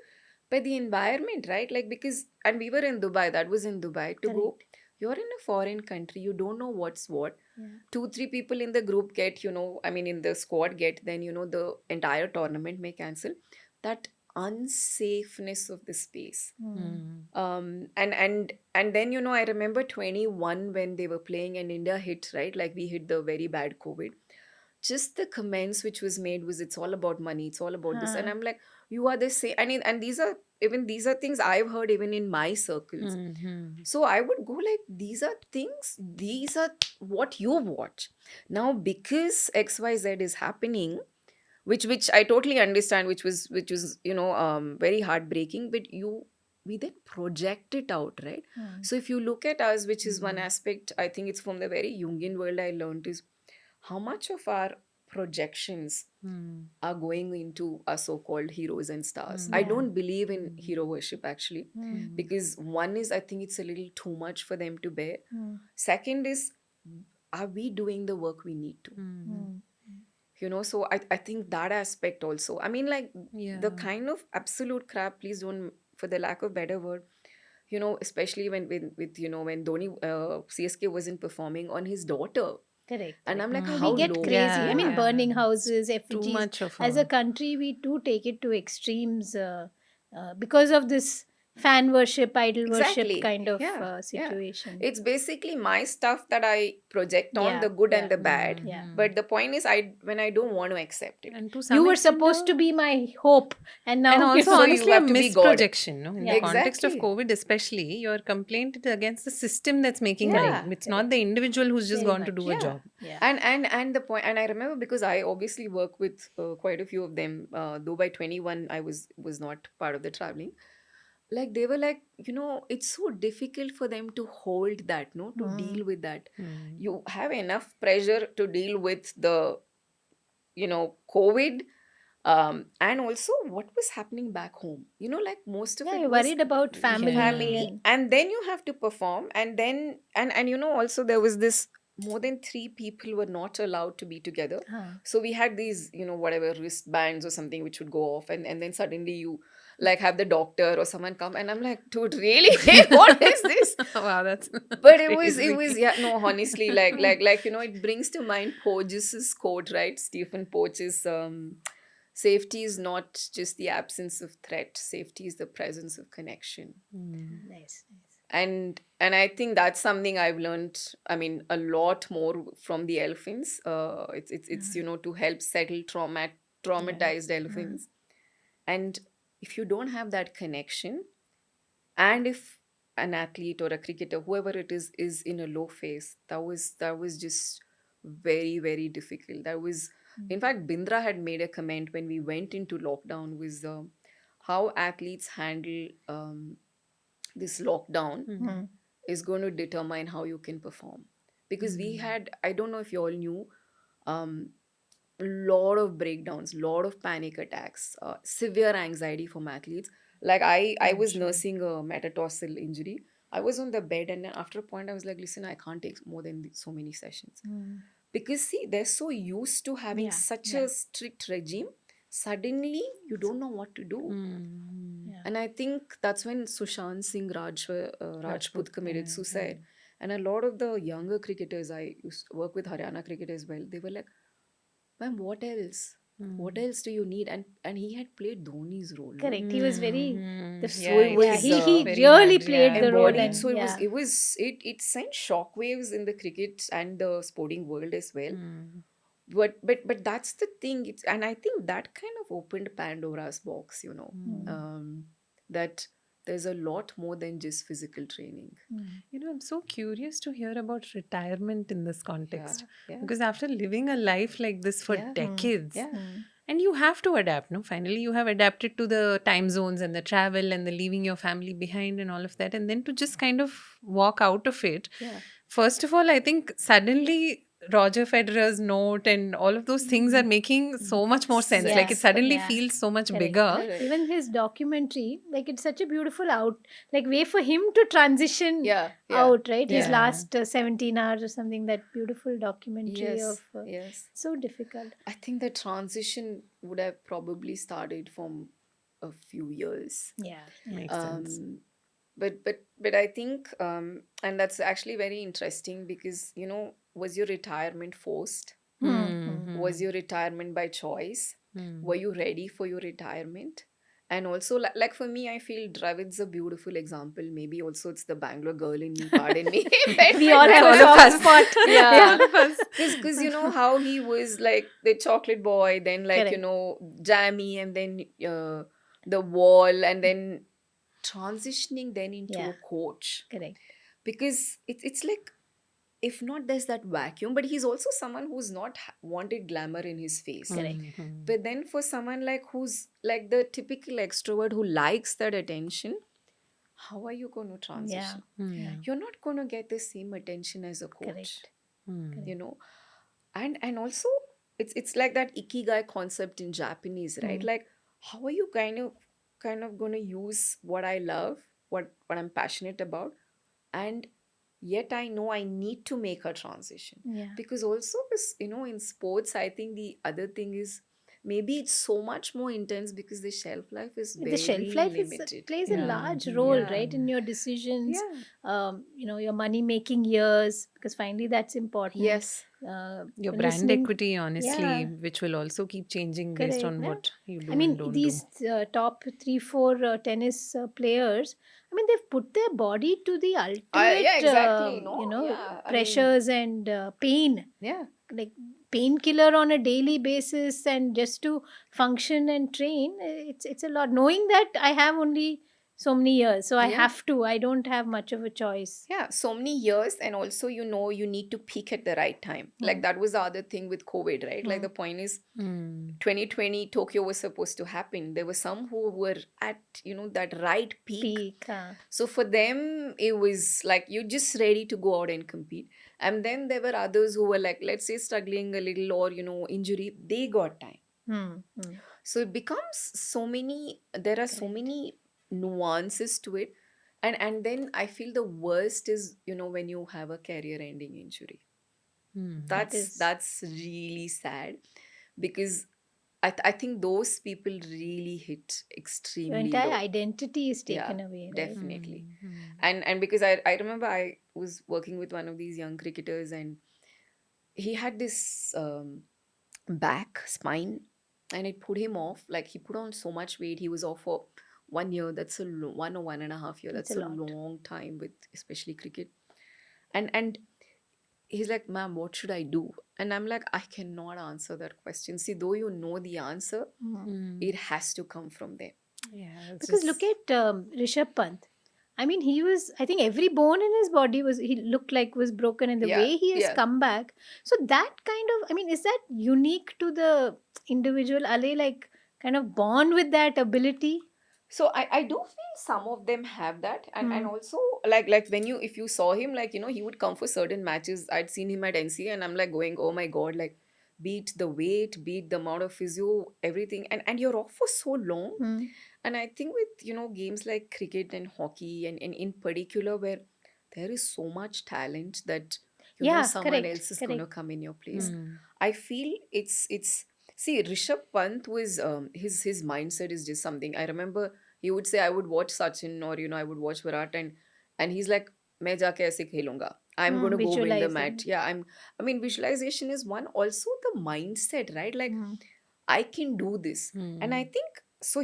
But the environment, right? Like, because, and we were in Dubai, that was in Dubai, to go, Correct. you're in a foreign country, you don't know what's what. Yeah. 2 3 people in the group get, I mean, in the squad get, then the entire tournament may cancel. That unsafeness of the space. Hmm. Mm. And then, I remember 21 when they were playing, and India hit, right? Like, we hit the very bad COVID. Just the comments which was made was, it's all about money, it's all about this. And Huh. I'm like, you are the same. I mean, and these are things I've heard even in my circles. Mhm. So I would go like, these are what you watch. Now, because XYZ is happening, which I totally understand, which was very heartbreaking, but we then project it out, right? Hmm. So if you look at us, which is one Mm. aspect, I think it's from the very Jungian world I learned, is how much of our projections Hmm. are going into our so-called heroes and stars. I Yeah. don't believe in hero worship actually, Mm. because one is, I think it's a little too much for them to bear. Mm. Second is, are we doing the work we need to? Mm. So I think that aspect also. I mean, like, the Yeah. kind of absolute crap, please don't, for the lack of better word, especially when Dhoni, CSK wasn't performing on his daughter. Correct. And I'm like, No, how we get low? crazy. I Yeah, mean, yeah. burning houses, Too effigies. much of As a. a country, we do take it to extremes because of this fan worship, idol worship Exactly. kind of Yeah. Yeah. situation. It's basically my stuff that I project on, Yeah, the good and yeah, the bad. yeah. But the point is, when I don't want to accept it. And to You some were extent, supposed to be my hope, and now and also, So you honestly, a have to be God. misprojection. No, in the Yeah. context of Exactly. COVID, especially, your complaint is against the system that's making Yeah. money. It's not the individual who's just Very gone to much. do a Yeah. job. Yeah. And the point, and I remember, because I obviously work with quite a few of them, though by 21 I was not part of the traveling. Like, they were like, it's so difficult for them to hold that, no, to deal with that. Hmm. You have enough pressure to deal with the COVID, and also what was happening back home, like most of Yeah, it you're was worried about family Yeah. family, and and then you have to perform, and then and also there was this, more than three people were not allowed to be together. So we had these, whatever wristbands or something which would go off, and then suddenly you like have the doctor or someone come, and I'm like, dude, really? What is this? Wow, that's But it was crazy. yeah, no, honestly, like it brings to mind Porges's quote, right? Stephen Porges, safety is not just the absence of threat, safety is the presence of connection. Hmm. nice. And I think that's something I've learned, I mean, a lot more from the elephants. It's to help settle traumatized elephants. And if you don't have that connection, and if an athlete or a cricketer, whoever it is in a low phase, that was just very, very difficult. That was, in fact, Bindra had made a comment when we went into lockdown, was how athletes handle this lockdown Hmm. is going to determine how you can perform. Because we had, I don't know if you all knew, um, lot of breakdowns, lot of panic attacks, severe anxiety from athletes. Like, I I'm was sure. nursing a metatarsal injury. I was on the bed, and then after a point I was like, listen, I can't take more than so many sessions. Because see, they're so used to having Yeah, such yeah. a strict regime. Suddenly you don't know what to do. Hmm. Yeah. And I think that's when Sushant Singh Rajput Rajput, committed yeah. suicide. And a lot of the younger cricketers, I used to work with Haryana cricket as well, they were like, ma'am, what else? What else do you need? And he had played Dhoni's role, no? Correct. He was very the So it yeah. was He Very really hard, played yeah. the role, embodied. and So yeah. it sent shockwaves in the cricket and the sporting world as well. Hmm. But that's the thing. And I think that kind of opened Pandora's box, that there's a lot more than just physical training. I'm so curious to hear about retirement in this Yeah, context. yeah, Because after living a life like this for yeah, decades, yeah. and you have to adapt, no? Finally, you have adapted to the time zones and the travel and the leaving your family behind and all of that. And then to just kind of walk out of it. Yeah. First of all, I think suddenly Roger Federer's note and all of those things are making so much more sense. Like, it Sense. suddenly Yeah. feels so much Correct. bigger. Correct. Even his documentary, like it's such a beautiful way for him to transition Yeah, yeah. out, right? His Yeah. last 17 hours or something, that beautiful documentary Yes, of yes. so difficult. I think the transition would have probably started from a few years. Yeah. Makes sense. But I think, and that's actually very interesting, because was your retirement forced? Was your retirement by choice? Were you ready for your retirement? And also, like for me, I feel Dravid's a beautiful example. Maybe also it's the Bangalore girl in me, pardon me. We all have a All of soft us. spot. Yeah. All of us. Because how he was like the chocolate boy, then like, Correct. Jammy, and then the wall, and then transitioning then into Yeah. a coach. Correct. Because it's like, if not, there's that vacuum, but he's also someone who's not wanted glamour in his face. Correct. But then for someone like who's like the typical extrovert who likes that attention, how are you going to transition? Yeah. You're not going to get the same attention as a coach. Correct. you know and also, it's like that ikigai concept in Japanese, right? Mm. Like, how are you kind of going to use what I love, what I'm passionate about, and yet I know I need to make a transition. Yeah. Because also in sports, I think the other thing is maybe it's so much more intense because the shelf life is The shelf very life is limited. plays a Yeah. large role, Mm-hmm. Yeah. right, in your decisions. Yeah. Your money making years, because finally that's important. Yes. Your brand Listening. equity, honestly, Yeah, which will also keep changing based correct. on Yeah. what you I do and mean, don't do. these top three, four tennis players, I mean, they've put their body to the Yeah, ultimate, exactly. No, yeah. I mean, pressures and pain, yeah. like painkiller on a daily basis, and just to function and train. It's a lot. Knowing that I have only so many years, so I Yeah. have to. I don't have much of a choice. Yeah, so many years, and also you need to peak at the right time. Like Hmm. that was the other thing with COVID, right? Like Hmm. the point is Mm. 2020 Tokyo was supposed to happen. There were some who were at, that right peak. Peak. So for them, it was like you're just ready to go out and compete. And then there were others who were like, let's say, struggling a little or, injury. They got time. Hmm. Hmm. So it becomes there are so Correct. many nuances to it. And then I feel the worst is, when you have a career ending injury. Mm. That That's is, that's really sad because I think those people really hit your extremely entire low. identity is Yeah, taken away, right? definitely. Mm. And because I remember I was working with one of these young cricketers, and he had this back spine, and it put him off. Like he put on so much weight, he was off for 1 year. That's 1 or 1.5 year. It's a That's a lot. long time with especially cricket. And he's like, ma'am, what should I do? And I'm like, I cannot answer that question. See, though you know the answer, Hmm. Mm. it has to come from there. Yeah, it's Because look just. at Rishabh Pant. I mean, he was, I think every bone in his body he looked like was broken, and the Yeah, way he has yeah. come back. So that kind of, I mean, is that unique to the individual? Are they like kind of born with that ability? So I do feel some of them have that, and Hmm. also like when if you saw him, like he would come for certain matches. I'd seen him at NC, and I'm like going, oh my god, like beat the weight, beat the amount of physio, everything, and you're off for so long. Hmm. And I think with games like cricket and hockey, and in particular where there is so much talent that Yeah, someone correct, else is going to correct. come in your place. Hmm. Mm. I feel it's see, Rishabh Pant was his mindset is just something. I remember he would say I would watch Sachin, or I would watch Virat, and he's like, मैं जाके ऐसे खेलूंगा. I'm going Hmm. to go win the Visualizing. match. Yeah, I mean, visualization is one. Also the mindset, right? Like Hmm. I can do this. And I Mm. think so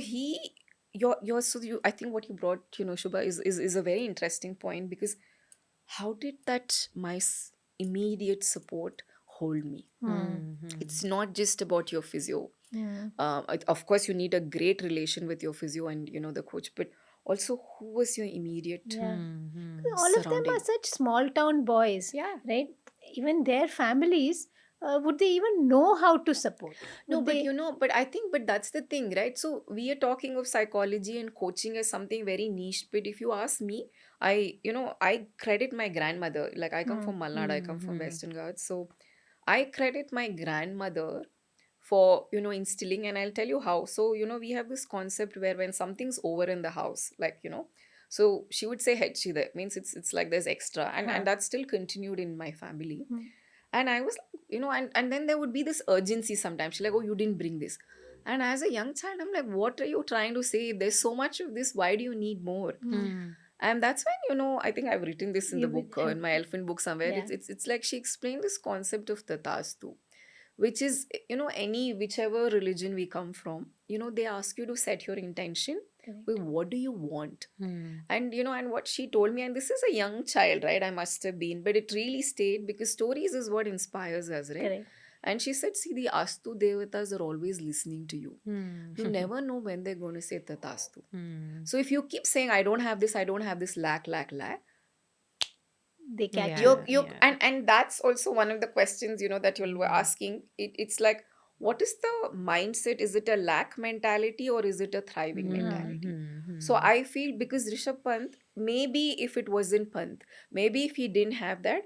your so you I think what you brought, Shubha, is a very interesting point, because how did that immediate support hold me? Hmm. It's not just about your physio. Hmm. Of course, you need a great relation with your physio and the coach, but also who was your immediate Yeah. Mm. All of them are surrounding? such small town boys, Yeah. right? Even their families, would they even know how to support? No, Would but they? I think, but that's the thing, right? So we are talking of psychology and coaching as something very niche. But if you ask me, I credit my grandmother. Like I come Hmm. from Malnad, I come from Mm. Western Ghats. So I credit my grandmother for, instilling, and I'll tell you how. So, we have this concept where when something's over in the house, like, so she would say headchi there, means it's like there's extra. And Huh. that still continued in my family. Hmm. And I was like, and then there would be this urgency sometimes. She's like, oh, you didn't bring this. And as a young child, I'm like, what are you trying to say? There's so much of this. Why do you need more? Hmm. Mm. And that's when, I think I've written this in the You would book, have, in my elephant book somewhere. yeah. It's like she explained this concept of tatastu, which is, any whichever religion we come from, they ask you to set your intention with Correct. what do you want. Mm. And and what she told me, and this is a young child, right? I must have been, but it really stayed because stories is what inspires us, right? Correct. And she said, see, the Astu Devatas are always listening to you. Mm. You never know when they're going to say Tatastu. Mm. So if you keep saying, I don't have this, lack, They catch Yeah, you. you yeah. and that's also one of the questions, that you were Mm. asking. It's like, what is the mindset? Is it a lack mentality or is it a thriving Hmm. mentality? Mm. So Mm. I feel because Rishabh Pant, maybe if it wasn't Pant, maybe if he didn't have that,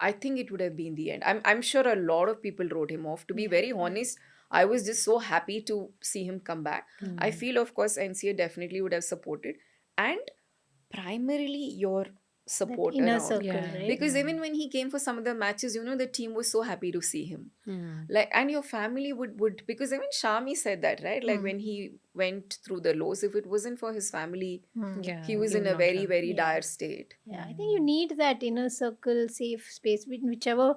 I think it would have been the end. I'm sure a lot of people wrote him off. To be very honest, I was just so happy to see him come back. I Mm. feel, of course, NCA definitely would have supported, and primarily your That support inner around. circle, Yeah, right? Because yeah. even when he came for some of the matches, the team was so happy to see him. Mm. Like, and your family would because even Shami said that, right? Like, when he went through the lows, if it wasn't for his family, he Yeah, was he in would a not very, have. very Yeah. dire state. Yeah, I think you need that inner circle, safe space, in whichever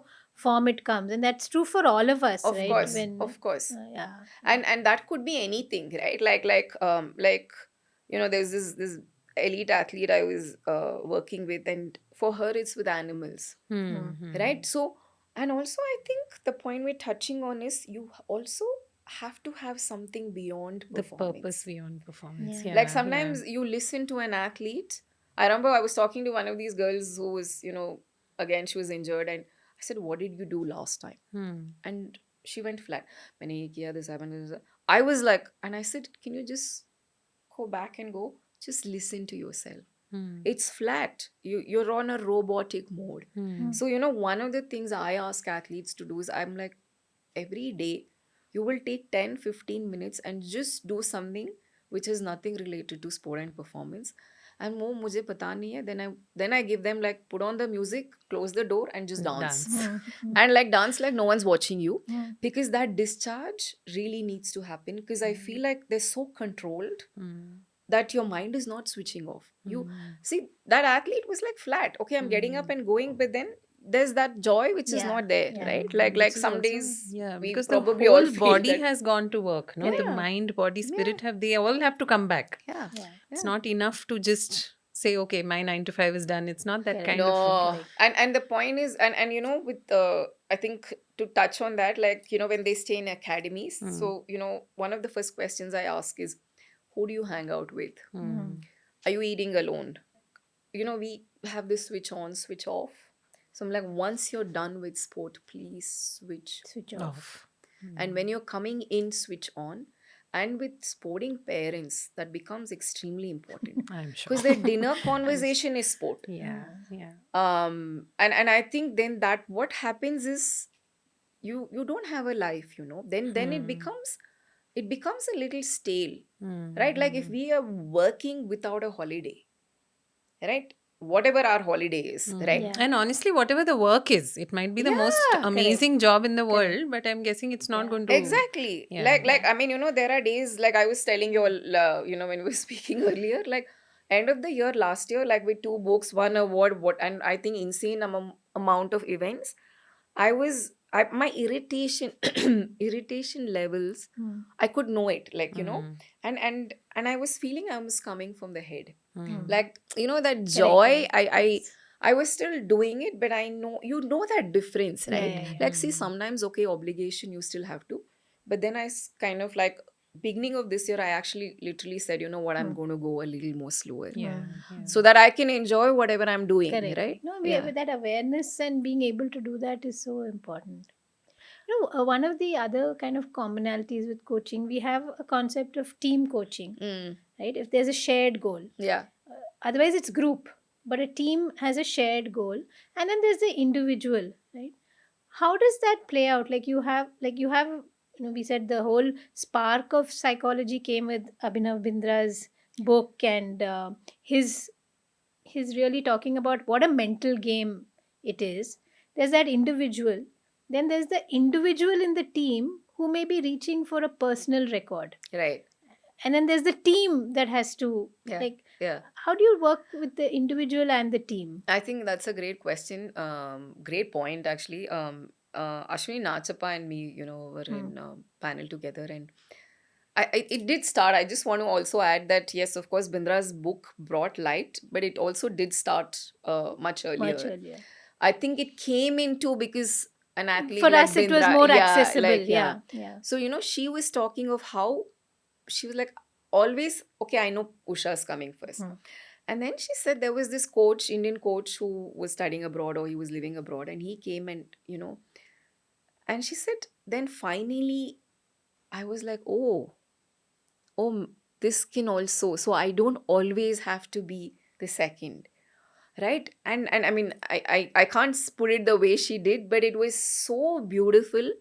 form it comes, and that's true for all of us, Of right? course, Mm. When, of course. yeah, And that could be anything, right? Like there's this elite athlete I was working with, and for her it's with animals, Mm. right? Mm. So, and also I think the point we're touching on is you also have to have something beyond The purpose performance. beyond performance. yeah, Like, Yeah, yeah. sometimes you listen to an athlete. I remember I was talking to one of these girls who was, again, she was injured, and I said, what did you do last time? Mm. And she went flat. मैंने ये किया, this happened, I was like, and I said, can you just go back and go, just listen to yourself. Mm. It's flat. You're on a robotic mode. Mm. So, one of the things I ask athletes to do is, I'm like, every day you will take 10-15 minutes and just do something which is nothing related to sport and performance. And वो मुझे पता नहीं है, then I give them, like, put on the music, close the door, and just dance. Dance. And, like, dance like no one's watching you, Mm. because that discharge really needs to happen, because I feel like they're so controlled Mm. that your mind is not switching off. You Mm. see, that athlete was like flat. Okay, I'm getting up and going, but then there's that joy which is Yeah, not there, yeah. right? Which Like is some also, days yeah, we because the probably all whole feel body that. has gone to work, no? The Yeah. mind, body, spirit Yeah. have, they all have to come back. Yeah. Yeah. It's Yeah. not enough to just say, okay, my 9 to 5 is done. It's not that Correct. kind of. No, Correct. and the point is, and with I think, to touch on that, like, when they stay in academies, Mm. so one of the first questions I ask is, who do you hang out with? Mm. Are you eating alone? We have this switch on, switch off. So I'm like, once you're done with sport, please switch Switch off. Off. And when you're coming in, switch on. And with sporting parents, that becomes extremely important, I'm sure. because their dinner conversation is sport. Yeah, yeah. And I think then that what happens is, you don't have a life, then it becomes a little stale, right? Like, if we are working without a holiday, right, whatever our holiday is, right? Yeah. And honestly, whatever the work is, it might be the most Yeah, amazing job in the Correct. world, but I'm guessing it's not Yeah. going to. exactly. Yeah. Like I mean, there are days, like I was telling you all, when we were speaking earlier, like, end of the year last year, like, with 2 books, one award, and I think insane amount of events, my irritation irritation levels, Mm. I could know it, like, Mm. and I was feeling I was coming from the head. Mm. Like, that Correct, joy, correct. I was still doing it, but I know, that difference, Yeah, right? yeah, yeah. Like, see, sometimes, okay, obligation, you still have to, but then kind of, like, beginning of this year, I actually literally said, you know what, I'm going to go a little more slower, Yeah, yeah. so that I can enjoy whatever I'm doing, Correct. right? No, Yeah. that awareness and being able to do that is so important. One of the other kind of commonalities with coaching, we have a concept of team coaching, Mm. right? If there's a shared goal, Yeah. otherwise it's group, but a team has a shared goal, and then there's the individual, right? How does that play out? We said the whole spark of psychology came with Abhinav Bindra's book, and he's really talking about what a mental game it is. There's that individual, then there's the individual in the team who may be reaching for a personal record, Right. and then there's the team that has to, Yeah. like, Yeah. how do you work with the individual and the team? I think that's a great question. Great point, actually. Ashwini Nachappa and me, were in panel together, and it did start. I just want to also add that, yes, of course, Bindra's book brought light, but it also did start much earlier. Much earlier. I think it came into because an athlete For like us, it was Bindra, more yeah, accessible. like, Yeah, yeah. So, she was talking of how she was like, always, okay, I know Usha's coming first. And then she said there was this coach, Indian coach, who was studying abroad, or he was living abroad, and he came and, and she said, then finally, I was like, oh, this can also, so I don't always have to be the second, right? And I mean, I can't put it the way she did, but it was so beautiful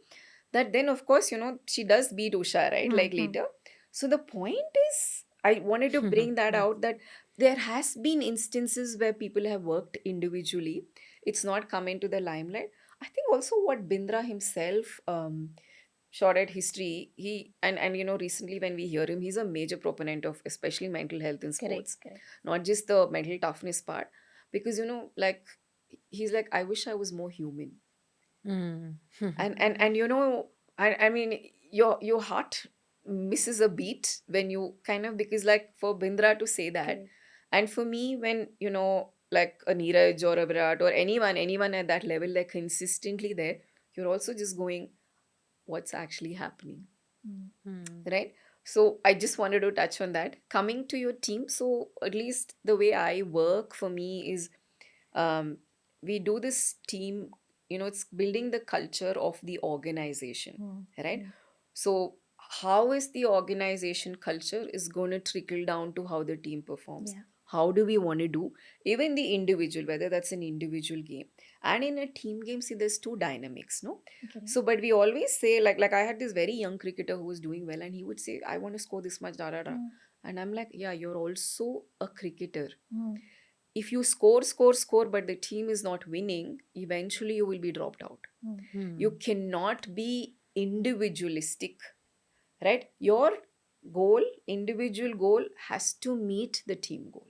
that then of course, she does beat Usha, right? Like Mm-hmm. later. So the point is, I wanted to bring that out, that there has been instances where people have worked individually. It's not come into the limelight. I think also what Bindra himself shot at history, he and recently when we hear him, he's a major proponent of especially mental health in Correct, sports, correct. not just the mental toughness part, because like he's like, I wish I was more human. Mm. And I mean, your heart misses a beat when you kind of, because like for Bindra to say that, Correct. and for me when like a Neeraj or a Virat or anyone at that level, like consistently there, you're also just going, what's actually happening, Mm. Mm. right? So I just wanted to touch on that. Coming to your team, so at least the way I work, for me is, um, we do this team, it's building the culture of the organization, Mm. right? Mm. So how is the organization culture is going to trickle down to how the team performs. Yeah. How do we want to do, even the individual, whether that's an individual game and in a team game? See, there's two dynamics, no? Correct. So but we always say, like I had this very young cricketer who was doing well, and he would say, I want to score this much, da da da. Mm. And I'm like, yeah, you're also a cricketer. Mm. If you score, but the team is not winning, eventually you will be dropped out. Mm. You cannot be individualistic, right? Your goal, individual goal, has to meet the team goal,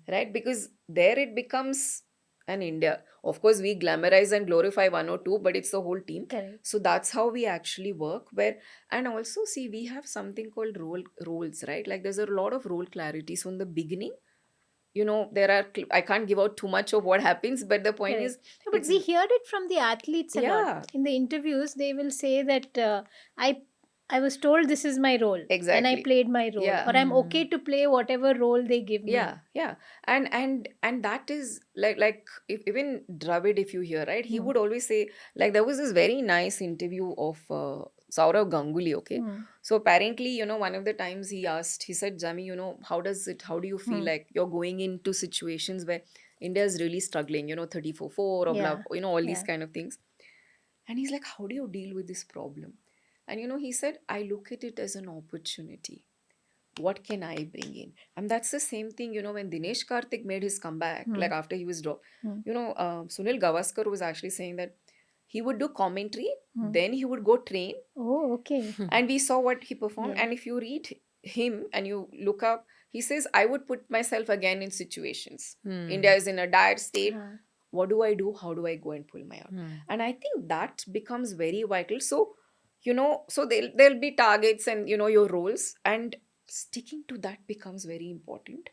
right? Because there it becomes an India. Of course, we glamorize and glorify one or two, but it's the whole team. Correct. So that's how we actually work. Where, and also see, we have something called roles, right? Like there's a lot of role clarity. So in the beginning, there are, I can't give out too much of what happens, but the point Correct. is, No, but it's, we hear it from the athletes a lot. yeah, In the interviews, they will say that I I was told this is my role and I exactly, played my role, yeah, or I'm okay to play whatever role they give me. yeah. And that is like, if even Dravid, if you hear, right, he Hmm. would always say, like there was this very nice interview of Saurav Ganguly, okay. Hmm. So apparently, one of the times he said, Jami, how do you feel Hmm. like you're going into situations where India is really struggling, 34-4 or blah, Yeah. all these Yeah. kind of things. And he's like, how do you deal with this problem? And he said, I look at it as an opportunity. What can I bring in? And that's the same thing, when Dinesh Karthik made his comeback, Hmm. like after he was dropped, Hmm. Sunil Gavaskar was actually saying that he would do commentary, Hmm. then he would go train, Oh, okay. and we saw what he performed. Yeah. And if you read him and you look up, he says, I would put myself again in situations. India is in a dire state. Ah. What do I do? How do I go and pull my out? And I think that becomes very vital. So, so there'll be targets and your roles, and sticking to that becomes very important.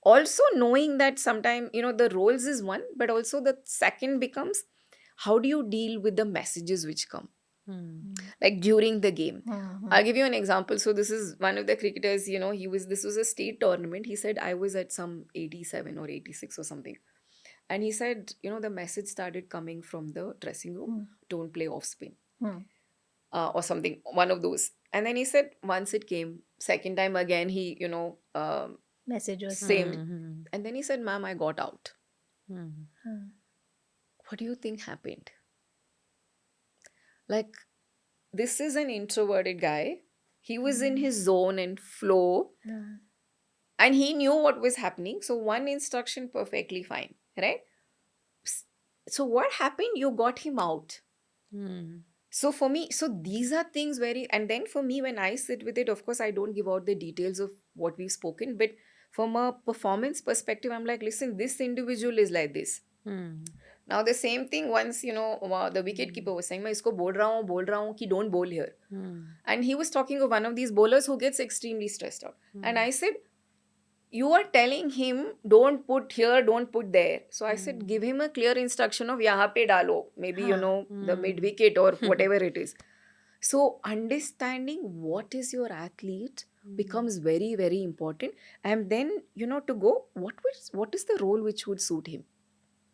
Also knowing that sometimes the roles is one, but also the second becomes, how do you deal with the messages which come, like during the game? Hmm. I'll give you an example. So this is one of the cricketers, this was a state tournament. He said, I was at some 87 or 86 or something. And he said, the message started coming from the dressing room, don't play off spin, Hmm. or something, one of those. And then he said, once it came, second time again, he, Message was sent. same. And then he said, ma'am, I got out. Hmm. What do you think happened? Like, this is an introverted guy. He was in his zone and flow, Ah. and he knew what was happening. So, one instruction, perfectly fine, right? So, what happened? You got him out. So for me, so these are things very, and then for me, when I sit with it, of course, I don't give out the details of what we've spoken, but from a performance perspective, I'm like, listen, this individual is like this. Now the same thing, once the wicket keeper was saying, मैं इसको बोल रहा हूँ कि don't bowl here, and he was talking of one of these bowlers who gets extremely stressed out, and I said, you are telling him don't put here, don't put there. So I said, give him a clear instruction of yahan pe dalo, maybe the mid wicket or whatever it is. So understanding what is your athlete becomes very, very important. And then to go, what is the role which would suit him?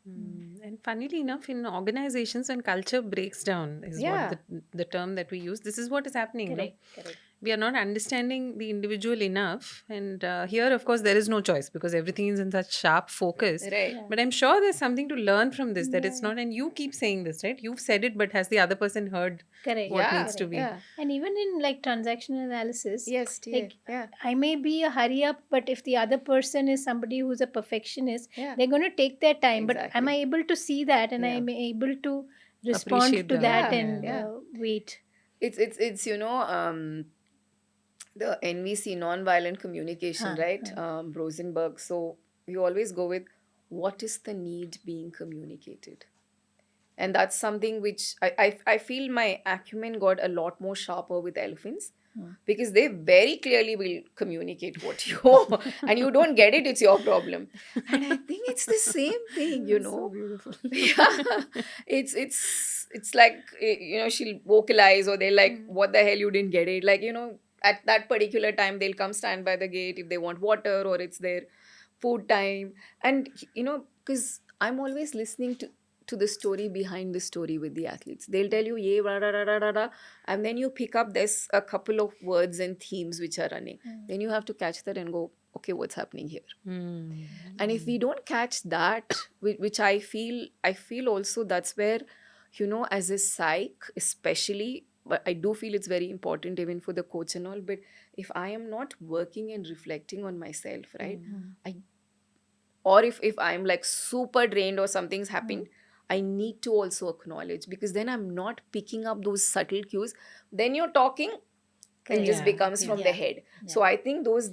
And funnily enough, in organizations, when culture breaks down, is what Yeah. the term that we use. This is what is happening. No? Correct. Correct. we are not understanding the individual enough. And here, of course, there is no choice because everything is in such sharp focus. Right. Yeah. But I'm sure there's something to learn from this, that Yeah, it's yeah. not, and you keep saying this, right? You've said it, but has the other person heard Correct. what Yeah. needs to be? Yeah. And even in like transactional analysis, Yes, dear. like Yeah. I may be a hurry up, but if the other person is somebody who's a perfectionist, Yeah. they're going to take their time. But am I Exactly. able to see that, and Yeah. I'm able to respond Appreciate to the that Yeah. and Yeah. wait? It's the NVC, non-violent communication, Huh, right? huh. Rosenberg. So we always go with what is the need being communicated, and that's something which I feel my acumen got a lot more sharper with elephants, because they very clearly will communicate what you and you don't get it, it's your problem. And I think it's the same thing, So beautiful. yeah. It's like, she'll vocalize, or they're like, what the hell, you didn't get it, like, at that particular time they'll come stand by the gate if they want water, or it's their food time. And because I'm always listening to the story behind the story with the athletes. They'll tell you, yeah, rah, rah, rah, rah, rah, rah, and then you pick up, there's a couple of words and themes which are running. Then you have to catch that and go, okay, what's happening here? Mm. And if we don't catch that, which I feel also that's where, as a psych especially, but I do feel it's very important even for the coach and all. But if I am not working and reflecting on myself, right, I or if I'm like super drained or something's happened, I need to also acknowledge, because then I'm not picking up those subtle cues. Then you're talking, it just Yeah, becomes yeah. from the head. So I think those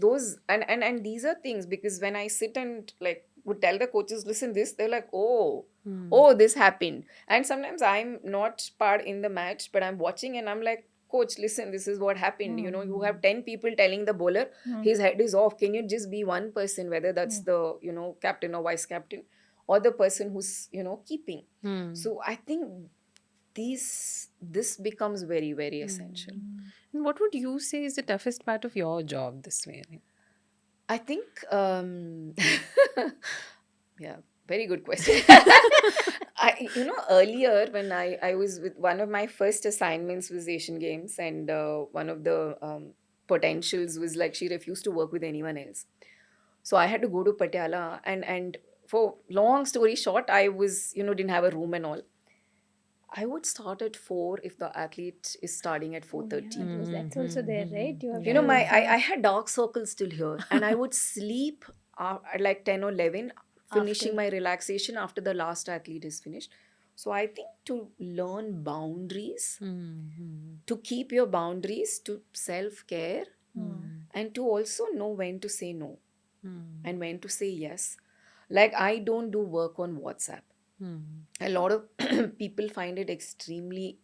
and these are things, because when I sit and like would tell the coaches, listen this, they're like, oh, this happened. And sometimes I'm not part in the match, but I'm watching and I'm like, coach, listen, this is what happened. You have 10 people telling the bowler his head is off. Can you just be one person, whether that's the captain or vice captain, or the person who's keeping. So I think this becomes very, very essential. And what would you say is the toughest part of your job this way? I think, yeah, very good question. Earlier when I was with, one of my first assignments was Asian Games, and one of the potentials was like she refused to work with anyone else. So I had to go to Patiala, and for long story short, I was, didn't have a room and all. I would start at 4 if the athlete is starting at 4:30. Because that's also there, right? You have I had dark circles still here, and I would sleep at like 10 or 11, finishing my relaxation after the last athlete is finished. So I think to learn boundaries, to keep your boundaries, to self-care, and to also know when to say no and when to say yes. Like, I don't do work on WhatsApp. A lot of people find it extremely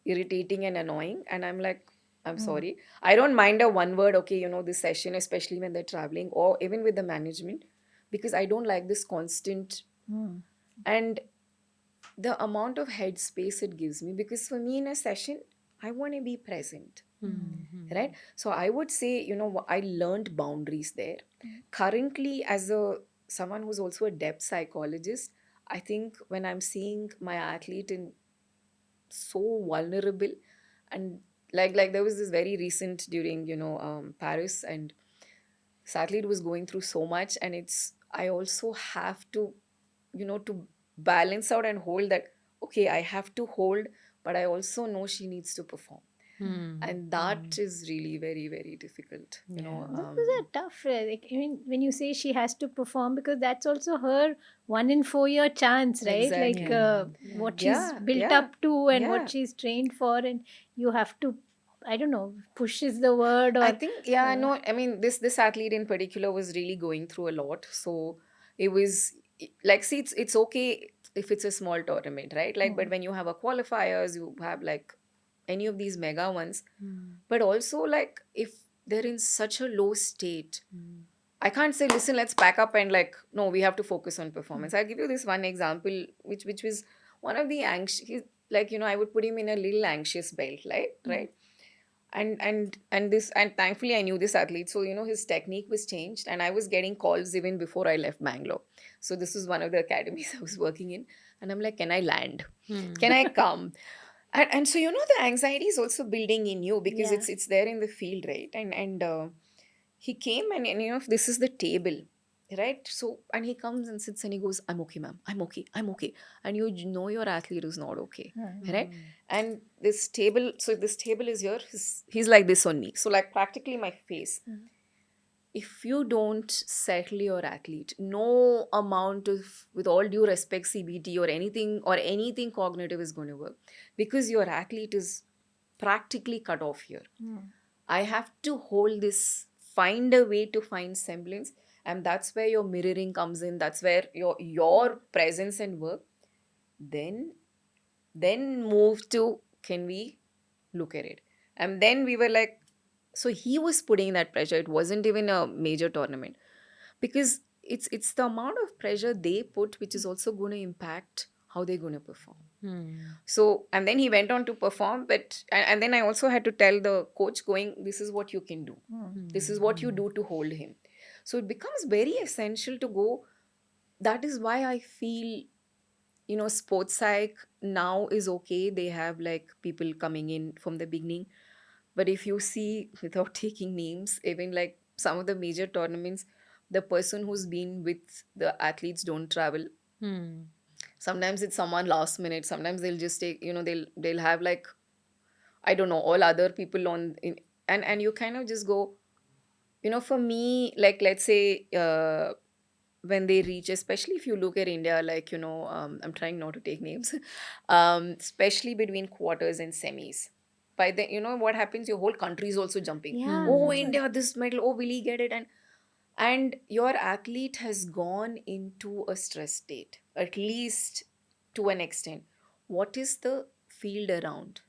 irritating and annoying, and I'm like, I'm sorry, I don't mind a one word, okay, this session, especially when they're traveling or even with the management, because I don't like this constant and the amount of headspace it gives me, because for me in a session I want to be present. Right? So I would say, I learned boundaries there. Currently, as a someone who's also a depth psychologist, I think when I'm seeing my athlete in so vulnerable, and like there was this very recent during Paris, and this athlete was going through so much, and I also have to to balance out and hold that, okay, I have to hold, but I also know she needs to perform. And that is really very, very difficult. Those are tough. Like, I mean, when you say she has to perform, because that's also her 1 in 4 year chance, right? Like Exactly. what she's Yeah, built yeah, up to and yeah. what she's trained for, and you have to, I don't know, push is the word, or I think, no, I mean, this athlete in particular was really going through a lot. So it was like, see, it's okay if it's a small tournament, right? Like, but when you have a qualifiers, you have like any of these mega ones, but also like if they're in such a low state, I can't say, listen, let's pack up and like, no, we have to focus on performance. I'll give you this one example, which was one of the anxious, like, I would put him in a little anxious belt, right? And thankfully I knew this athlete, so his technique was changed, and I was getting calls even before I left Bangalore. So this was one of the academies I was working in, and I'm like, can I land? Can I come? And so the anxiety is also building in you because Yeah. it's there in the field, right? And he came and this is the table, right? So and he comes and sits and he goes, I'm okay, ma'am, I'm okay, I'm okay. And you know your athlete is not okay, right? And this table, so this table is here, he's like this on me, so like practically my face. If you don't settle your athlete, no amount of, with all due respect, CBT or anything cognitive is going to work, because your athlete is practically cut off here. I have to hold this, find a way to find semblance, and that's where your mirroring comes in. That's where your presence and work. Then move to, can we look at it? And then we were like, so he was putting that pressure. It wasn't even a major tournament, because it's the amount of pressure they put which is also going to impact how they're going to perform. So, and then he went on to perform, but and then I also had to tell the coach, going, this is what you can do, this is what you do to hold him. So it becomes very essential to go. That is why I feel, sports psych now is okay. They have like people coming in from the beginning. But if you see, without taking names, even like some of the major tournaments, the person who's been with the athletes don't travel. Sometimes it's someone last minute. Sometimes they'll just take, they'll have like, I don't know, all other people on in, and you kind of just go, for me, like let's say when they reach, especially if you look at India, like I'm trying not to take names, especially between quarters and semis. By then, what happens? Your whole country is also jumping. Yeah, Oh, that's right. India, this medal. Oh, will he get it? And your athlete has gone into a stress state, at least to an extent. What is the field around?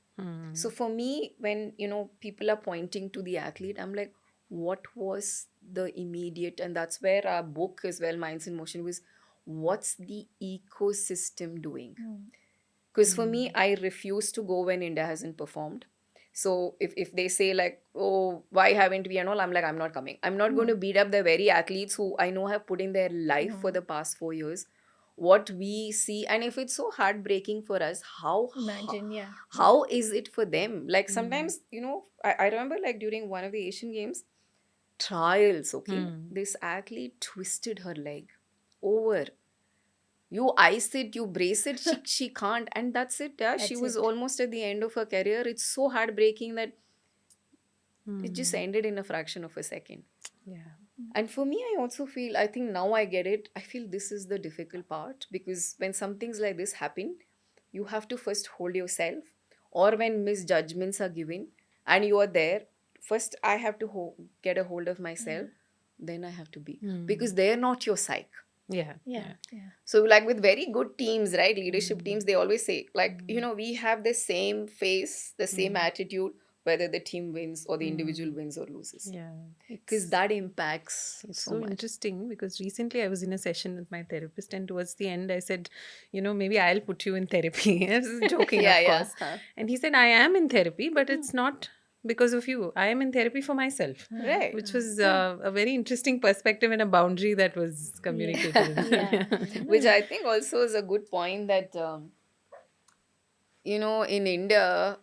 So for me, when people are pointing to the athlete, I'm like, what was the immediate? And that's where our book as well, Minds in Motion, was, what's the ecosystem doing? Because for me, I refuse to go when India hasn't performed. So if they say like, oh, why haven't we and all, I'm like, I'm not coming. I'm not going to beat up the very athletes who I know have put in their life for the past 4 years. What we see, and if it's so heartbreaking for us, Imagine, yeah. how is it for them? Like sometimes, I remember like during one of the Asian Games trials, okay, this athlete twisted her leg over. You ice it, you brace it, she can't, and that's it. Yeah, she That's was it. almost at the end of her career. It's so heartbreaking that it just ended in a fraction of a second. Yeah. And for me, I also feel, I think now I get it. I feel this is the difficult part, because when some things like this happen, you have to first hold yourself, or when misjudgments are given and you are there, first I have to get a hold of myself, then I have to be, because they're not your psych. Yeah. Yeah, yeah. So, like with very good teams, right? Leadership teams, they always say, like, we have the same face, the same attitude, whether the team wins or the individual wins or loses. Yeah. Because that impacts It's so so much. interesting because recently I was in a session with my therapist, and towards the end I said, maybe I'll put you in therapy. I was joking, Yeah, of yeah. course. And he said, I am in therapy, but it's not because of you. I am in therapy for myself, Right. which was a very interesting perspective and a boundary that was communicated in Yeah. that. Which I think also is a good point that, in India,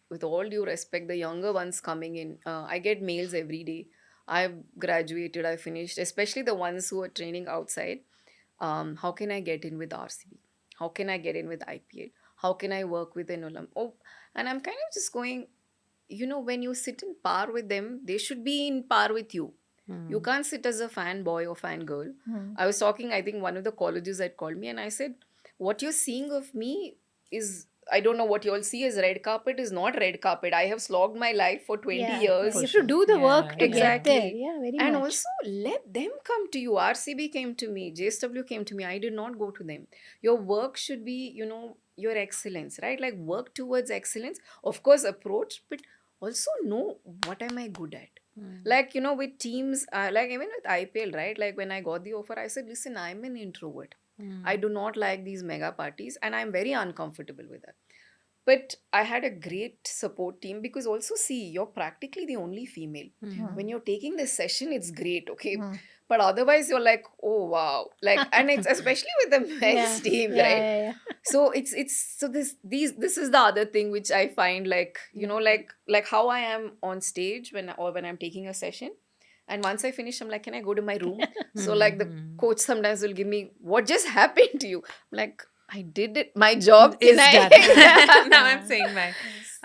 with all due respect, the younger ones coming in, I get mails every day. I've graduated, I finished, especially the ones who are training outside. How can I get in with RCB? How can I get in with IPL? How can I work with an Olymp? Oh, and I'm kind of just going, when you sit in par with them, they should be in par with you. You can't sit as a fanboy or fangirl. I was talking, I think one of the colleges had called me and I said, what you're seeing of me is, I don't know what you all see as red carpet is not red carpet. I have slogged my life for 20 Yeah, years. you For have to sure. do the work Yeah, to yeah. get there. Exactly. Yeah, very And much. also let them come to you. RCB came to me, JSW came to me. I did not go to them. Your work should be, your excellence, right? Like work towards excellence. Of course, approach, but also know what am I good at. Like, with teams, like even with IPL, right? Like when I got the offer, I said, listen, I'm an introvert. I do not like these mega parties and I'm very uncomfortable with that. But I had a great support team, because also, see, you're practically the only female. When you're taking this session, it's great, okay? But otherwise, you're like, oh wow, like, and it's especially with the men's teams, right? So this is the other thing which I find, like, like how I am on stage when I'm taking a session, and once I finish, I'm like, can I go to my room? So like the coach sometimes will give me, what just happened to you? I'm like, I did it, my job, Is can I? done. Now I'm saying my.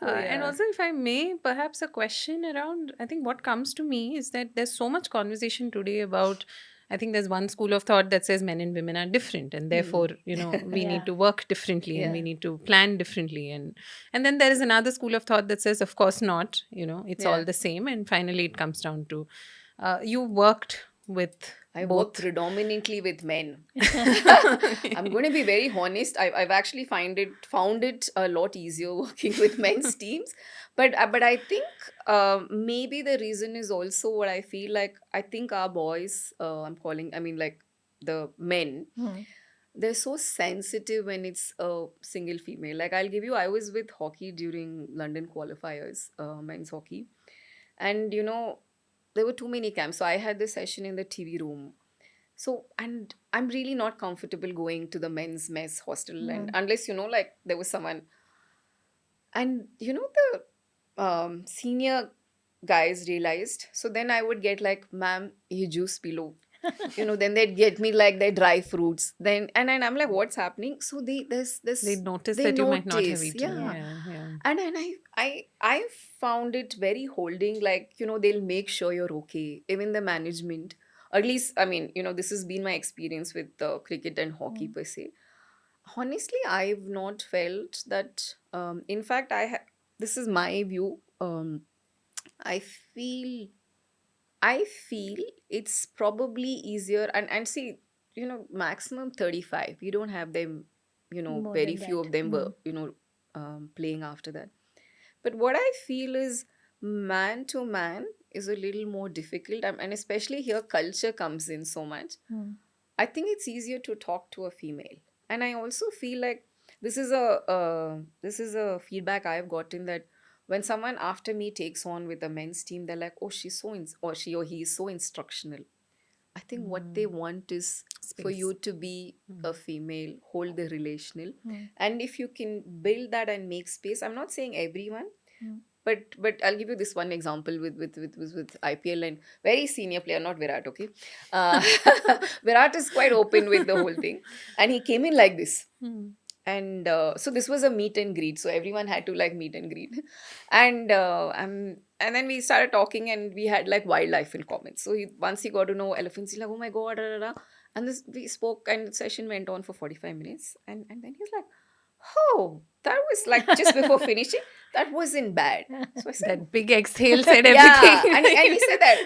And Yeah. also, if I may, perhaps a question around, I think what comes to me is that there's so much conversation today about, I think there's one school of thought that says men and women are different, and therefore, we need to work differently and we Yeah. need to plan differently. And then there is another school of thought that says, of course not, it's all Yeah. the same. And finally, it comes down to you worked with I work both. predominantly with men. I'm going to be very honest. I've actually found it a lot easier working with men's teams, but I think maybe the reason is also what I feel like. I think our boys, I mean, like the men, they're so sensitive when it's a single female. Like, I'll give you, I was with hockey during London qualifiers, men's hockey, and there were too many camps. So I had this session in the TV room. So, and I'm really not comfortable going to the men's mess hostel, and unless like there was someone, and the senior guys realized. So then I would get like, ma'am, ye juice below. Then they'd get me like their dry fruits. Then I'm like, what's happening? So They notice they that you might not have notice, eaten. yeah. Yeah. And I found it very holding, like, they'll make sure you're okay, even the management. Or at least, I mean, this has been my experience with cricket and hockey per se. Honestly, I've not felt that. In fact, this is my view. I feel I feel it's probably easier, and see, maximum 35. You don't have them, More very than few that. of them were, playing after that. But what I feel is, man to man is a little more difficult, and especially here culture comes in so much. I think it's easier to talk to a female, and I also feel like this is a feedback I've gotten, that when someone after me takes on with the men's team, they're like, "Oh, she's so or she or he is so instructional." I think what they want is for Space. you to be a female, hold the relational, and if you can build that and make space. I'm not saying everyone, but I'll give you this one example with IPL and very senior player, not Virat. Okay, uh, Virat is quite open with the whole thing, and he came in like this. And so this was a meet and greet, so everyone had to like meet and greet, and then we started talking, and we had like wildlife in common. So once he got to know elephants, he's like, oh my god, da, da, da. And this we spoke, and the session went on for 45 minutes, and then he's like, oh, that was like just before finishing, that wasn't bad. So I said, That big exhale said yeah, everything. and he said that.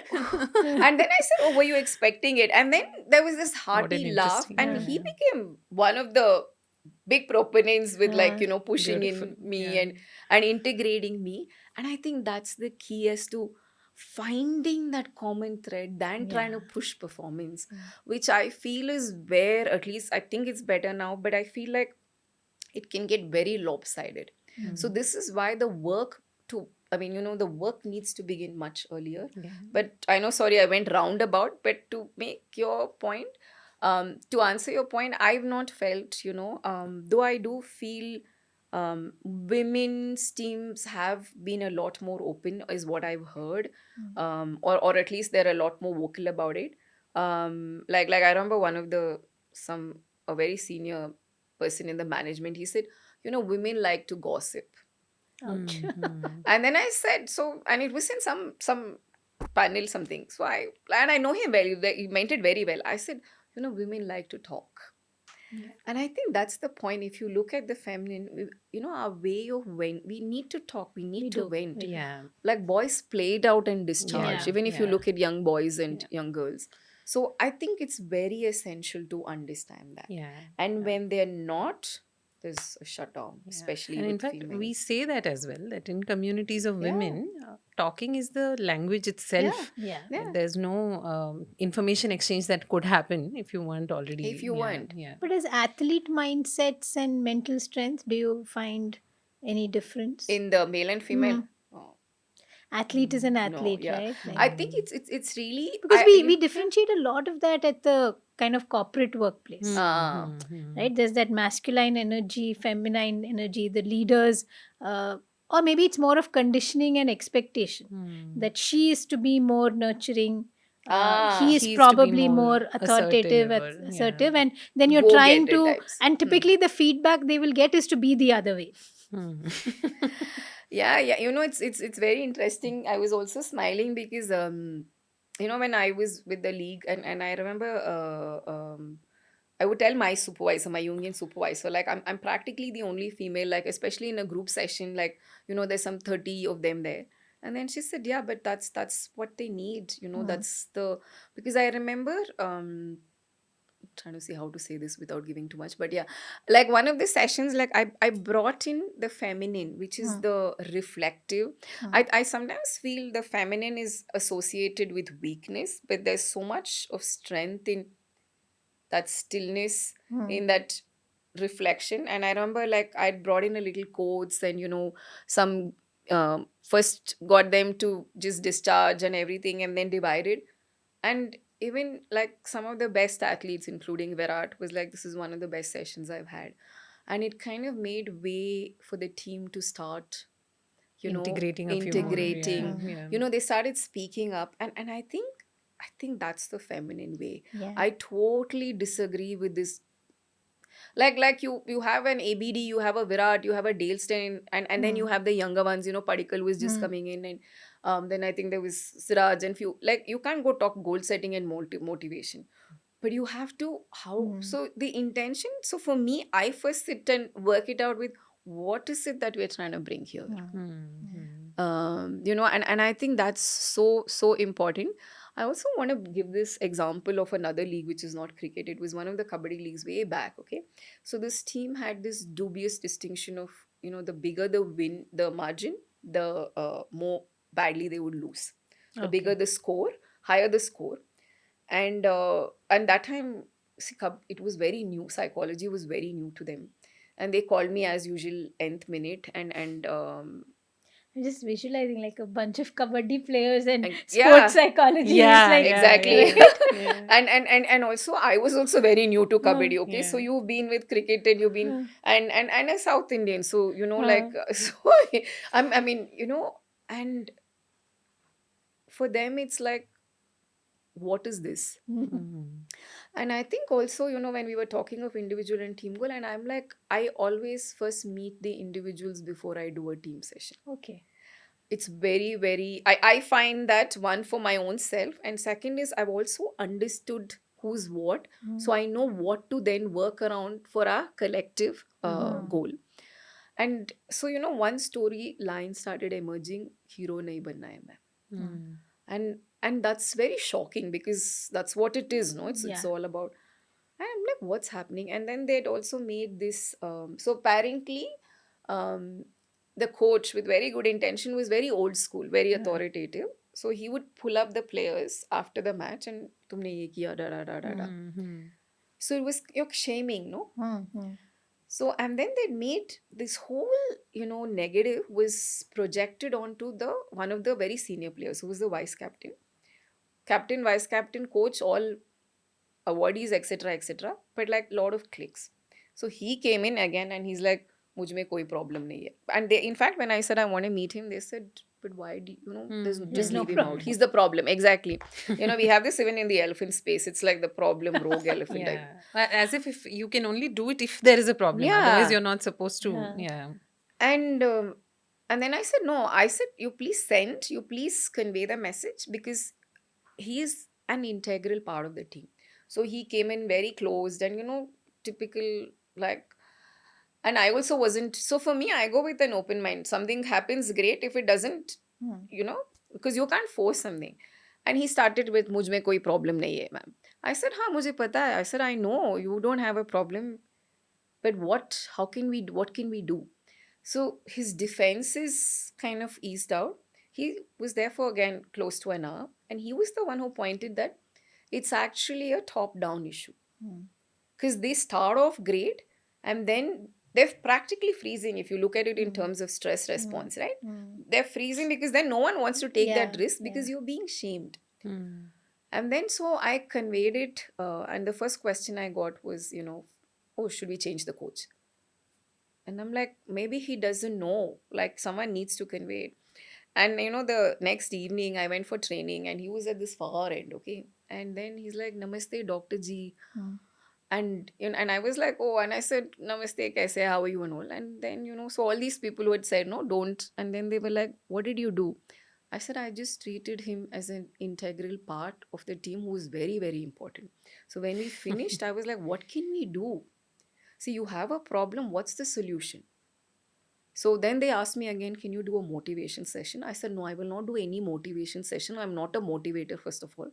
And then I said, oh, were you expecting it? And then there was this What an hearty laugh, interesting. and he became one of the big proponents with, like, pushing Beautiful. in me Yeah. and integrating me. And I think that's the key, as to finding that common thread than trying to push performance, which I feel is where, at least I think it's better now, but I feel like it can get very lopsided. So this is why the work the work needs to begin much earlier. Yeah. But I know, sorry, I went roundabout, but to make your point, to answer your point, I've not felt, though I do feel women's teams have been a lot more open, is what I've heard, or at least they're a lot more vocal about it. Like I remember one of a very senior person in the management, he said, women like to gossip. Ouch. And then I said, so, and it was in some panel, something. So I know him well. He meant it very well. I said, women like to talk. And I think that's the point. If you look at the feminine, our way of we need to talk. We need to vent. Yeah. Like, boys play it out and discharge, Yeah. even if you Yeah. look at young boys and young girls. So I think it's very essential to understand that. Yeah. And when they're not, there's a shutdown, Yeah. especially And with in fact, females. we say that as well, that in communities of Yeah. women, talking is the language itself. Yeah. Yeah. There's no information exchange that could happen if you weren't already. If you weren't. Yeah. But as athlete mindsets and mental strength, do you find Any difference? in the male and female. Oh, Athlete is an no, athlete, yeah. right? Like, I think it's really because we yeah. differentiate a lot of that at the kind of corporate workplace, Uh, right? There's that masculine energy, feminine energy, the leaders, uh, or maybe it's more of conditioning and expectation that she is to be more nurturing. He is He's to be probably more more authoritative, assertive, or yeah. assertive, and then you're go trying get it to, types. and typically the feedback they will get is to be the other way. Hmm. Yeah, yeah. It's very interesting. I was also smiling because when I was with the league, and I remember I would tell my supervisor, my union supervisor, like I'm practically the only female, like especially in a group session, like there's some 30 of them there. And then she said, yeah, but that's what they need, that's the because I remember trying to see how to say this without giving too much, but yeah, like one of the sessions, like I brought in the feminine, which is the reflective. I sometimes feel the feminine is associated with weakness, but there's so much of strength in that stillness, in that reflection. And I remember, like, I'd brought in a little quotes, and some first got them to just discharge and everything, and then divided. And even like some of the best athletes, including Virat, was like, this is one of the best sessions I've had. And it kind of made way for the team to start, Integrating a few more. Yeah. integrating. Yeah. They started speaking up. And I think that's the feminine way. Yeah. I totally disagree with this. Like you have an ABD, you have a Virat, you have a Dale Steyn, and then you have the younger ones, Padikal, who is just coming in, and then I think there was Siraj and few. Like, you can't go talk goal setting and motivation, but you have to how. So the intention. So for me, I first sit and work it out with what is it that we're trying to bring here. And I think that's so important. I also want to give this example of another league which is not cricket. It was one of the kabaddi leagues way back. Okay, so this team had this dubious distinction of, the bigger the win, the margin, the more badly they would lose. The bigger the score, higher the score. And that time, see, it was very new. Psychology was very new to them, and they called me as usual nth minute. And I'm just visualizing like a bunch of kabaddi players and yeah, sports psychology. Yeah, It's like, exactly. Yeah. And also, I was also very new to kabaddi. Okay, so Yeah. you've been with cricket, and you've been and a South Indian, so like so. I mean, and for them it's like, what is this? And I think also, when we were talking of individual and team goal, and I'm like, I always first meet the individuals before I do a team session. okay. It's very, very, I find that, one, for my own self, and second is I've also understood who's what, so I know what to then work around for a collective goal. And so, one story line started emerging, hero nahi banna hai main. And that's very shocking, because that's what it is, no? It's all about. And I'm like, what's happening? And then they'd also made this. So apparently, um, the coach, with very good intention, was very old school, very authoritative. So he would pull up the players after the match and tumne ye kiya, da da da da da. So it was shaming, no? So, and then they made this whole, negative was projected onto the one of the very senior players, who was the vice captain. Captain, vice captain, coach, all awardees, etc., etc. But like lot of clicks. So he came in again and he's like, "Mujh mein koi problem nahi hai." And they, in fact, when I said I want to meet him, they said, "But why do there's just no leave him problem." out. He's the problem." Exactly. We have this even in the elephant space. It's like the problem rogue elephant type. Yeah. As if you can only do it if there is a problem. Yeah. Otherwise, you're not supposed to. Yeah. And then I said, no. I said, you please convey the message, because he is an integral part of the team. So he came in very closed and, typical, like, and I also wasn't. So for me, I go with an open mind. Something happens, great. If it doesn't, because you can't force something. And he started with, "Mujh mein koi problem nahi hai, ma'am." I said, "Ha, mujhe pata hai." I said, "I know you don't have a problem, but what can we do?" So his defenses kind of eased out. He was there for, again, close to an hour, and he was the one who pointed that it's actually a top down issue, because they start off great, and then they're practically freezing if you look at it in terms of stress response, right? They're freezing because then no one wants to take that Yeah, risk yeah. because you're being shamed. Hmm. And then so I conveyed it, and the first question I got was, oh, should we change the coach? And I'm like, maybe he doesn't know. Like, someone needs to convey it. And the next evening I went for training, and he was at this far end, okay? And then he's like, Namaste, Dr. G. And I was like, oh, and I said, Namaste, kaise, how are you and all? And then, so all these people who had said, no, don't. And then they were like, what did you do? I said, I just treated him as an integral part of the team who was very, very important. So when we finished, I was like, what can we do? See, you have a problem. What's the solution? So then they asked me again, can you do a motivation session? I said, no, I will not do any motivation session. I'm not a motivator, first of all,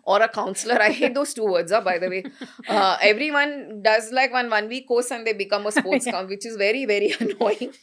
or a counselor. I hate those two words, by the way. Everyone does like one week course and they become a sports Yeah. counselor, which is very, very annoying.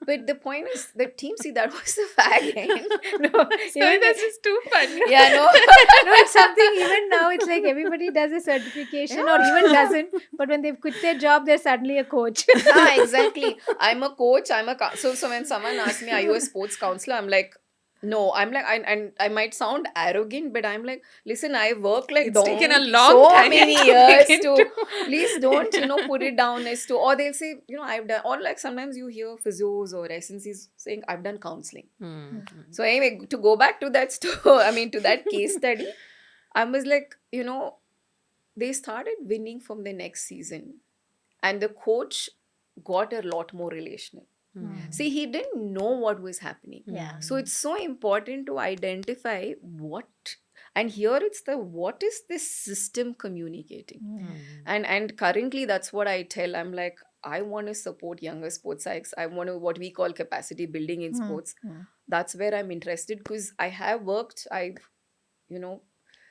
But the point is, the team, see, that was the fag end. No, Sorry, even that's just too funny. Yeah, no. no, it's something even now it's like everybody does a certification or even doesn't, but when they've quit their job, they're suddenly a coach. Yeah, exactly. I'm a coach. So when someone asks me, "Are you a sports counselor?" I'm like, "No." I'm like, and I might sound arrogant, but I'm like, "Listen, I work like It's taken a donkey, long so time many to years begin to. to- Please don't, put it down as to." Or they'll say, "I've done." Or like sometimes you hear physios or SNCs saying, "I've done counseling." Hmm. So anyway, to go back to that I mean, to that case study, I was like, they started winning from the next season, and the coach got a lot more relational. See, he didn't know what was happening. Yeah. So it's so important to identify what, and here it's the what is this system communicating. And currently that's what I tell. I'm like, I want to support younger sports psychs. I want to what we call capacity building in sports. That's where I'm interested, because I have worked, I've you know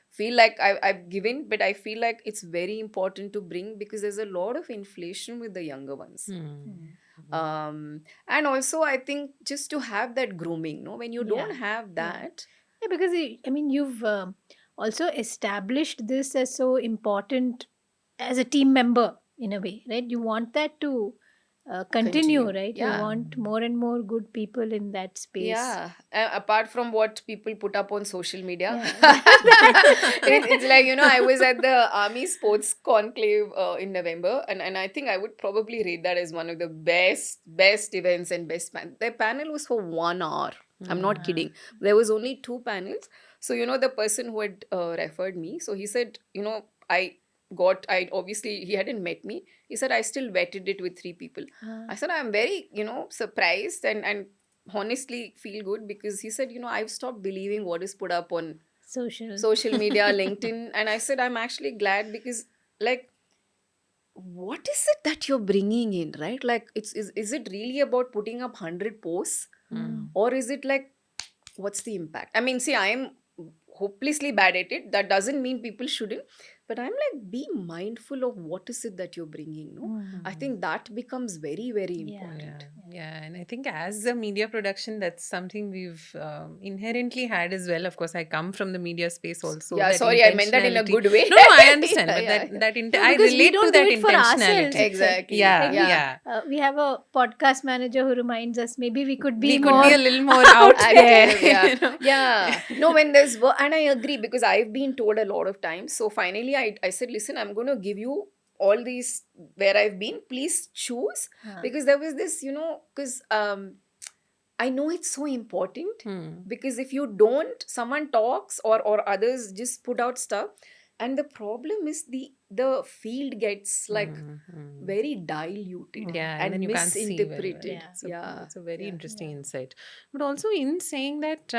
feel like I've given, but I feel like it's very important to bring, because there's a lot of inflation with the younger ones. And also I think just to have that grooming, no, when you Yeah, don't have yeah. that. Yeah, because I mean, you've also established this as so important as a team member in a way, right? You want that to continue, right? You Yeah. want more and more good people in that space. Yeah, apart from what people put up on social media. Yeah. It's like, I was at the Army Sports Conclave in November, and I think I would probably rate that as one of the best events and best the panel was for 1 hour. I'm not kidding. There was only 2 panels. So, the person who had referred me, so he said, I obviously, he hadn't met me. He said, I still vetted it with 3 people. I said, I'm very, surprised and honestly feel good, because he said, I've stopped believing what is put up on social media, LinkedIn. And I said, I'm actually glad, because, like, what is it that you're bringing in, right? Like, is it really about putting up 100 posts? Or is it like, what's the impact? I mean, see, I am hopelessly bad at it. That doesn't mean people shouldn't. But I'm like, be mindful of what is it that you're bringing, no? I think that becomes very, very Yeah. important. Yeah, and I think as a media production, that's something we've inherently had as well. Of course, I come from the media space also. Yeah, that sorry, I meant that in a intentionality- good way. No, no, I understand, Yeah, but yeah, that No, I because we relate to don't that do it for ourselves. intentionality. Exactly. Yeah, Like we, yeah. we have a podcast manager who reminds us maybe we could be We more could be a little more out there. Active, yeah. you know. Yeah. No, when there's work, and I agree, because I've been told a lot of times. So finally, I said, listen, I'm going to give you all these where I've been. Please choose. Because there was this, because I know it's so important, because if you don't, someone talks, or others just put out stuff. And the problem is the field gets like very diluted Yeah, and and then you can't see very well. misinterpreted. Yeah. It's a very Yeah. interesting insight. But also in saying that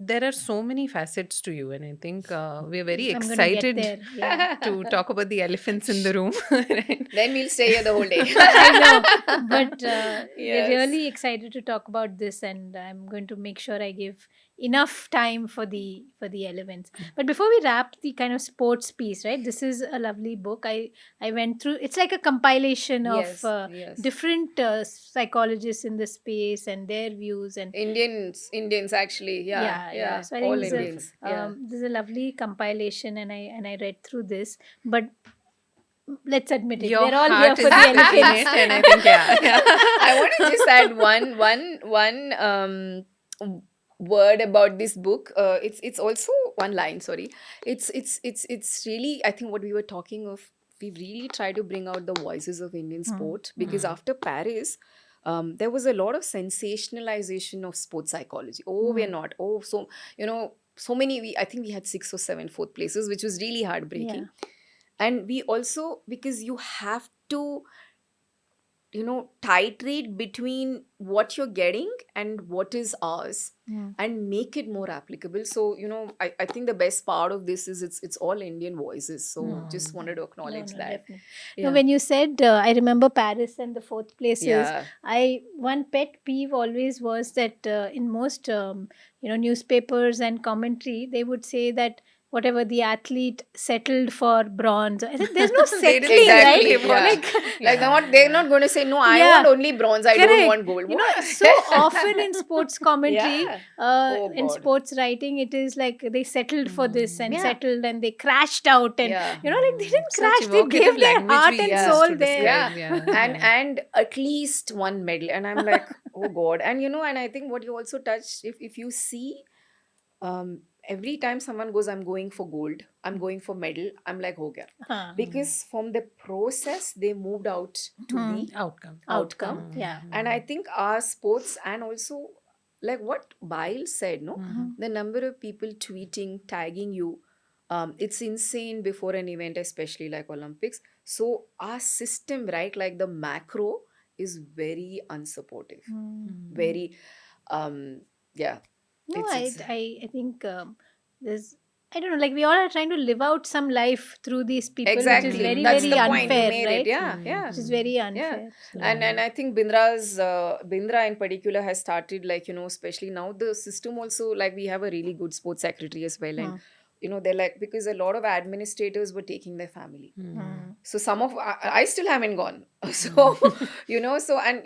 there are so many facets to you, and I think we're very I'm gonna get excited there. Yeah. to talk about the elephants in the room. Right? Then we'll stay here the whole day. I know, but we're Yes. really excited to talk about this, and I'm going to make sure I give enough time for the elements. But before we wrap the kind of sports piece, right? This is a lovely book. I went through. It's like a compilation Yes, of yes. different psychologists in the space and their views and. Indians actually, yeah. So I All think this is Indians, yeah. this is a lovely compilation, and I read through this. But let's admit it, Your we're all here heart for is the in elephants. it, and I think, yeah. I want to just add one word about this book. It's also one line. Sorry, it's really, I think, what we were talking of. We really try to bring out the voices of Indian sport, because after Paris, there was a lot of sensationalization of sports psychology. Oh, we're not. Oh, so so many. I think we had 6 or 7 fourth places, which was really heartbreaking. And we also, because you have to titrate between what you're getting and what is ours, and make it more applicable. So I think the best part of this is it's all Indian voices, so just wanted to No, acknowledge no, that. definitely. No, Yeah. when you said, I remember Paris and the fourth places, Yeah. one pet peeve always was that in most newspapers and commentary, they would say that whatever the athlete settled for bronze. I think there's no They settling, didn't right? Exactly. settle for Yeah. it. Like, Like Yeah, they're not going to say, no, I yeah, want only bronze, I don't correct. want gold. What? So often in sports commentary, Yeah. Oh in God. sports writing, it is like they settled for this and Yeah. settled and they crashed out, and Yeah. like they didn't such crash, they evocative gave their language heart we and Yeah. use soul to there. describe. Yeah. Yeah, and yeah. and at least one medal, and I'm like, oh God. And and I think what you also touched, if you see, every time someone goes, I'm going for gold, I'm going for medal, I'm like, oh, yeah. Huh. Because from the process they moved out to the Outcome. Outcome. outcome. Yeah. And I think our sports, and also like what Bile said, no, the number of people tweeting, tagging you, it's insane before an event, especially like Olympics. So our system, right, like the macro is very unsupportive, very yeah. No, It's I think there's, I don't know, like we all are trying to live out some life through these people, which is exactly, very, that's very the point, you unfair, made it. right? Yeah, yeah. Which is very Yeah. unfair. So, And I think Bindra in particular has started, like, especially now the system also, like we have a really good sports secretary as well. And they're like, because a lot of administrators were taking their family. So some of I still haven't gone. So so, and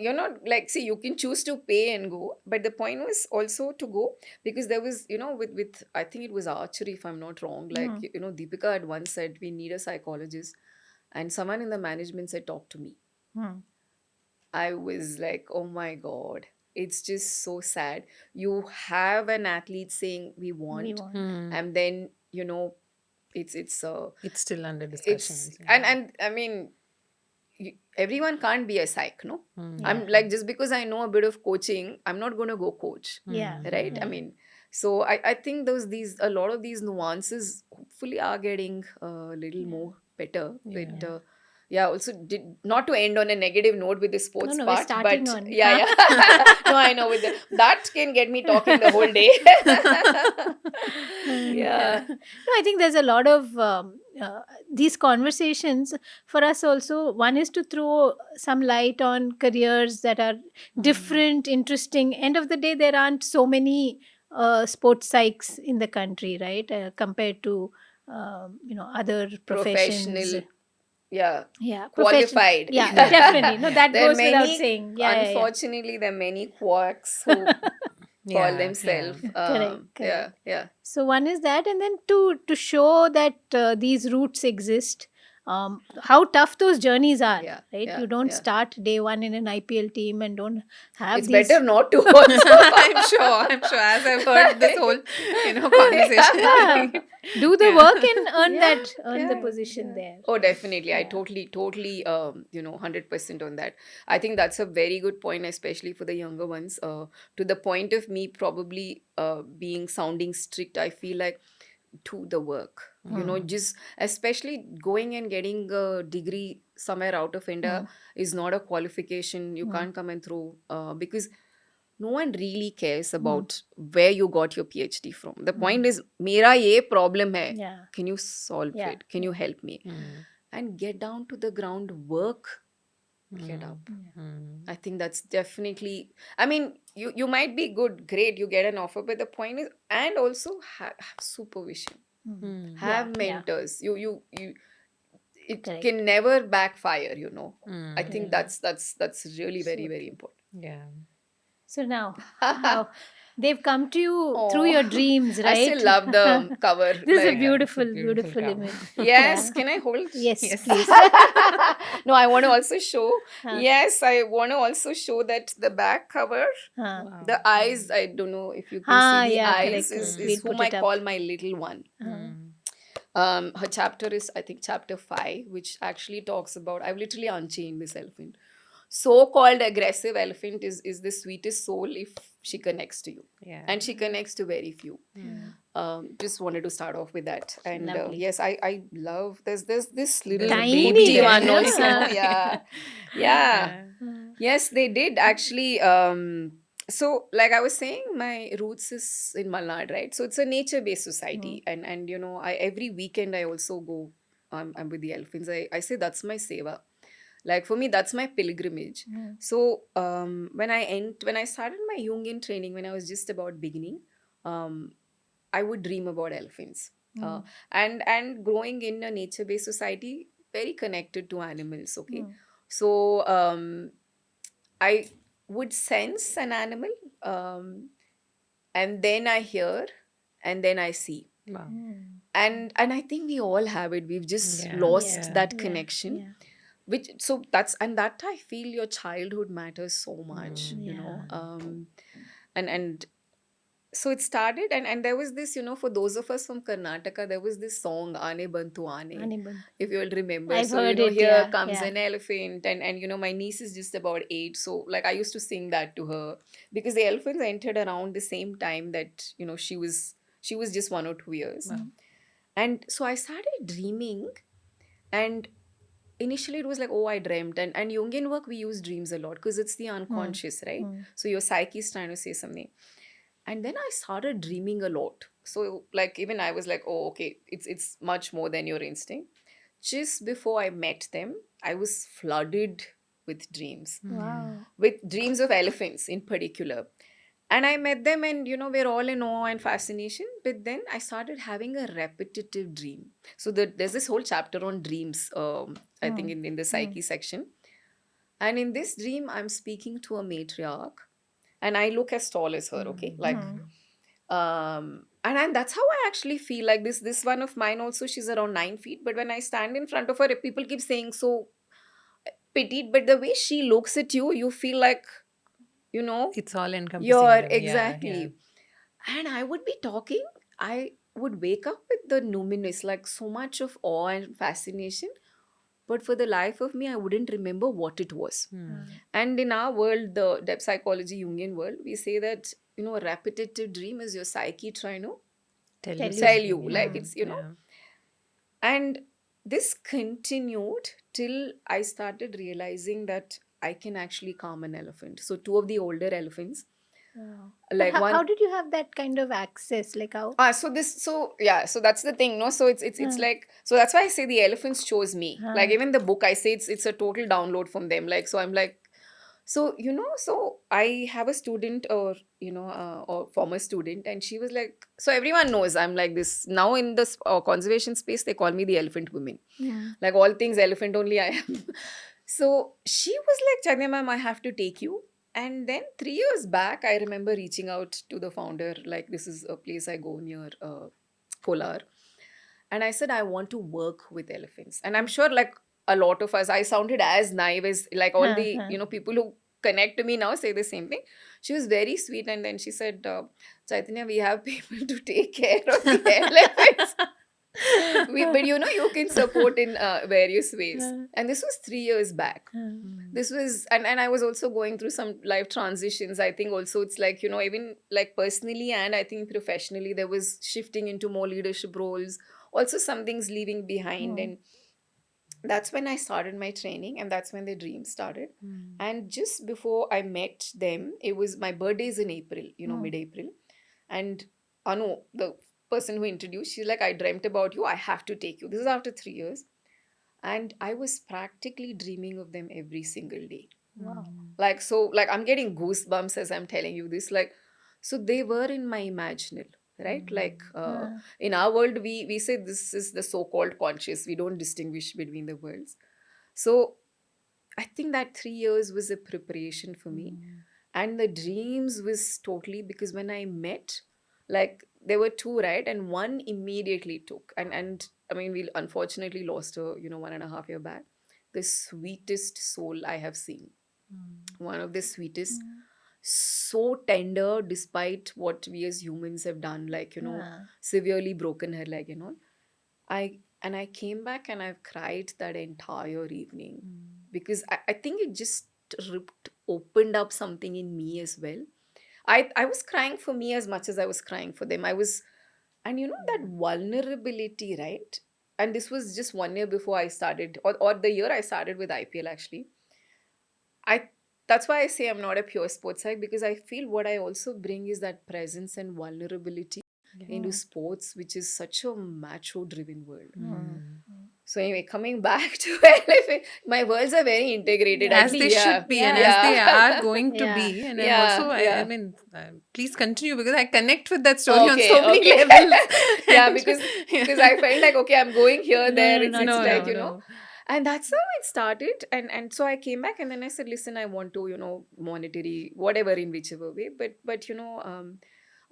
like, see, you can choose to pay and go, but the point was also to go, because there was with I think it was archery, if I'm not wrong, like Deepika had once said we need a psychologist, and someone in the management said, talk to me. I was like, oh my God, it's just so sad. You have an athlete saying we we want, want. and then it's It's still under discussion. it's and I mean, everyone can't be a psych, no. I'm like, just because I know a bit of coaching, I'm not going to go coach, Yeah. right? I mean, so I think these a lot of these nuances hopefully are getting a little more better. But yeah, also did not to end on a negative note with the sports No, we're part, starting but on. yeah. No, I know, that can get me talking the whole day. Yeah. No, I think there's a lot of these conversations for us also. One is to throw some light on careers that are different, interesting. End of the day, there aren't so many sports psychs in the country, right? Compared to other professions. Professional, yeah, Yeah, qualified. Yeah, definitely. No, that There are goes without many, saying. Yeah, unfortunately, there are many quacks who call themselves. Correct. Yeah. So one is that, and then to show that these roots exist. How tough those journeys are, Yeah, right? yeah, You don't yeah. start day one in an IPL team and don't have It's these. better not to also. I'm sure. As I've heard this whole, conversation. Yeah. Do the work and earn the Yeah, position there. Oh, definitely. I Yeah. totally, 100% on that. I think that's a very good point, especially for the younger ones. To the point of me probably sounding strict, I feel like do the work. Just especially going and getting a degree somewhere out of India is not a qualification. You can't come and throw because no one really cares about where you got your PhD from. The point is, mera ye problem hai. Yeah. Can you solve Yeah. it? Can you help me? And get down to the ground, work, get up. I think that's definitely, I mean, you might be good, great, you get an offer, but the point is, and also have supervision, have mentors. You it Correct. can never backfire. I think that's really very, very important. Yeah. So now, how They've come to you through Oh, your dreams, I right? still love the cover. This is a Like, Yeah, it's a beautiful, beautiful beautiful cover. image. yes, Yeah. can I hold? Yes, Yes. please. No, I want to also show. Huh. Yes, I want to also show that the back cover, Huh. Wow. the eyes, I don't know if you can see Ah, the yeah, eyes, correct, is, correct. is We'll whom put I it up. call my little one. Mm. Her chapter is, I think, chapter 5, which actually talks about, I've literally unchained this elephant. So-called aggressive elephant is the sweetest soul if she connects to you. Yeah. And she connects to very few. Mm. Just wanted to start off with that. And Lovely. yes, I love, there's this little There's a Tiny booty baby one there. also. Huh? Yeah. Yeah. Yeah. Yes, they did actually. So like I was saying, my roots is in Malnad, right? So it's a nature-based society, and you know, I every weekend I also go. I'm with the elephants. I say that's my seva. Like for me, that's my pilgrimage. So when I started my Jungian training, when I was just about beginning, um, I would dream about elephants. And growing in a nature-based society, very connected to animals. Okay, so I would sense an animal, um, and then I hear, and then I see. Wow. And I think we all have it. We've just Yeah. lost Yeah. that Yeah, connection. yeah, Which so that's and that I feel your childhood matters so much, you yeah. know. And so it started, and there was this, you know, for those of us from Karnataka, there was this song Ane Bantu Ane, Animal. if you will remember. I've So you heard know, it. here Yeah, comes yeah. an elephant, and you know, my niece is just about 8, so like I used to sing that to her because the elephants entered around the same time that, you know, she was just 1 or 2 years. Wow. And so I started dreaming, and initially it was like, oh, I dreamt. And Jungian work, we use dreams a lot because it's the unconscious, right? So your psyche is trying to say something. And then I started dreaming a lot. So like even I was like, oh, okay, it's much more than your instinct. Just before I met them, I was flooded with dreams, Wow. with dreams of elephants in particular. And I met them, and you know, we're all in awe and fascination. But then I started having a repetitive dream. So there's this whole chapter on dreams, I think, in the psyche section. And in this dream, I'm speaking to a matriarch, and I look as tall as her, okay? Like, and that's how I actually feel. Like this one of mine also, she's around 9 feet. But when I stand in front of her, people keep saying so petite, but the way she looks at you, you feel like, you know, It's all encompassing you're them. Yeah. Yeah. exactly. And I would be talking, I would wake up with the numinous, like so much of awe and fascination. But for the life of me, I wouldn't remember what it was. And in our world, the depth psychology, Jungian world, we say that, you know, a repetitive dream is your psyche trying to Tell Tell you you. tell something. you. Like Yeah. it's, you know, Yeah. and this continued till I started realizing that I can actually calm an elephant. So two of the older elephants, Wow. like How one. did you have that kind of access? Like how? So yeah, so that's the thing, no? So it's like, so that's why I say the elephants chose me. Like even the book, I say it's a total download from them. Like so, I'm like, so you know, so I have a student, or you know, or former student, and she was like, so everyone knows I'm like this now in this conservation space. They call me the elephant woman. Like all things elephant only I am. So she was like, Chanya ma'am, I have to take you. And then 3 years back, I remember reaching out to the founder, like, this is a place I go near Kolar. And I said, I want to work with elephants. And I'm sure, like, a lot of us, I sounded as naive as, like, all the, you know, people who connect to me now say the same thing. She was very sweet. And then she said, Chaitanya, we have people to take care of the elephants. But you know, you can support in various ways. And this was 3 years back. This was, and I was also going through some life transitions. I think also it's like, you know, even like personally and I think professionally, there was shifting into more leadership roles. Also, some things leaving behind. And that's when I started my training, and that's when the dream started. And just before I met them, it was my birthday is in April, you know, mid-April. And Anu, the person who introduced, she's like, I dreamt about you. I have to take you. This is after 3 years. And I was practically dreaming of them every single day. Wow. Like, so, like, I'm getting goosebumps as I'm telling you this. Like, so they were in my imaginal, right? Like, in our world, we say this is the so-called conscious. We don't distinguish between the worlds. So I think that 3 years was a preparation for me. And the dreams was totally, because when I met, like there were two, right, and one immediately took, and I mean, we unfortunately lost her, 1.5 year back. The sweetest soul I have seen, one of the sweetest, so tender despite what we as humans have done, like, Ah. severely broken her leg, I came back and I've cried that entire evening, because I think it just opened up something in me as well. I was crying for me as much as I was crying for them. I was, and that vulnerability, right? And this was just 1 year before I started, or the year I started with IPL actually. I That's why I say I'm not a pure sports psych, because I feel what I also bring is that presence and vulnerability into Mm. sports, which is such a macho driven world. Mm. So anyway, coming back to LFA, my worlds are very integrated. Yeah. As Actually, they yeah, should be and as Yeah. they yeah, are going to Yeah. be. And I'm yeah, also, I yeah. mean, please continue because I connect with that story on Okay, so many okay. levels. Yeah, And because I felt like, okay, I'm going here, No, there. no, It's not it's no, so. like, no, no. and that's how it started. And so I came back and then I said, listen, I want to, monetary, whatever, in whichever way. But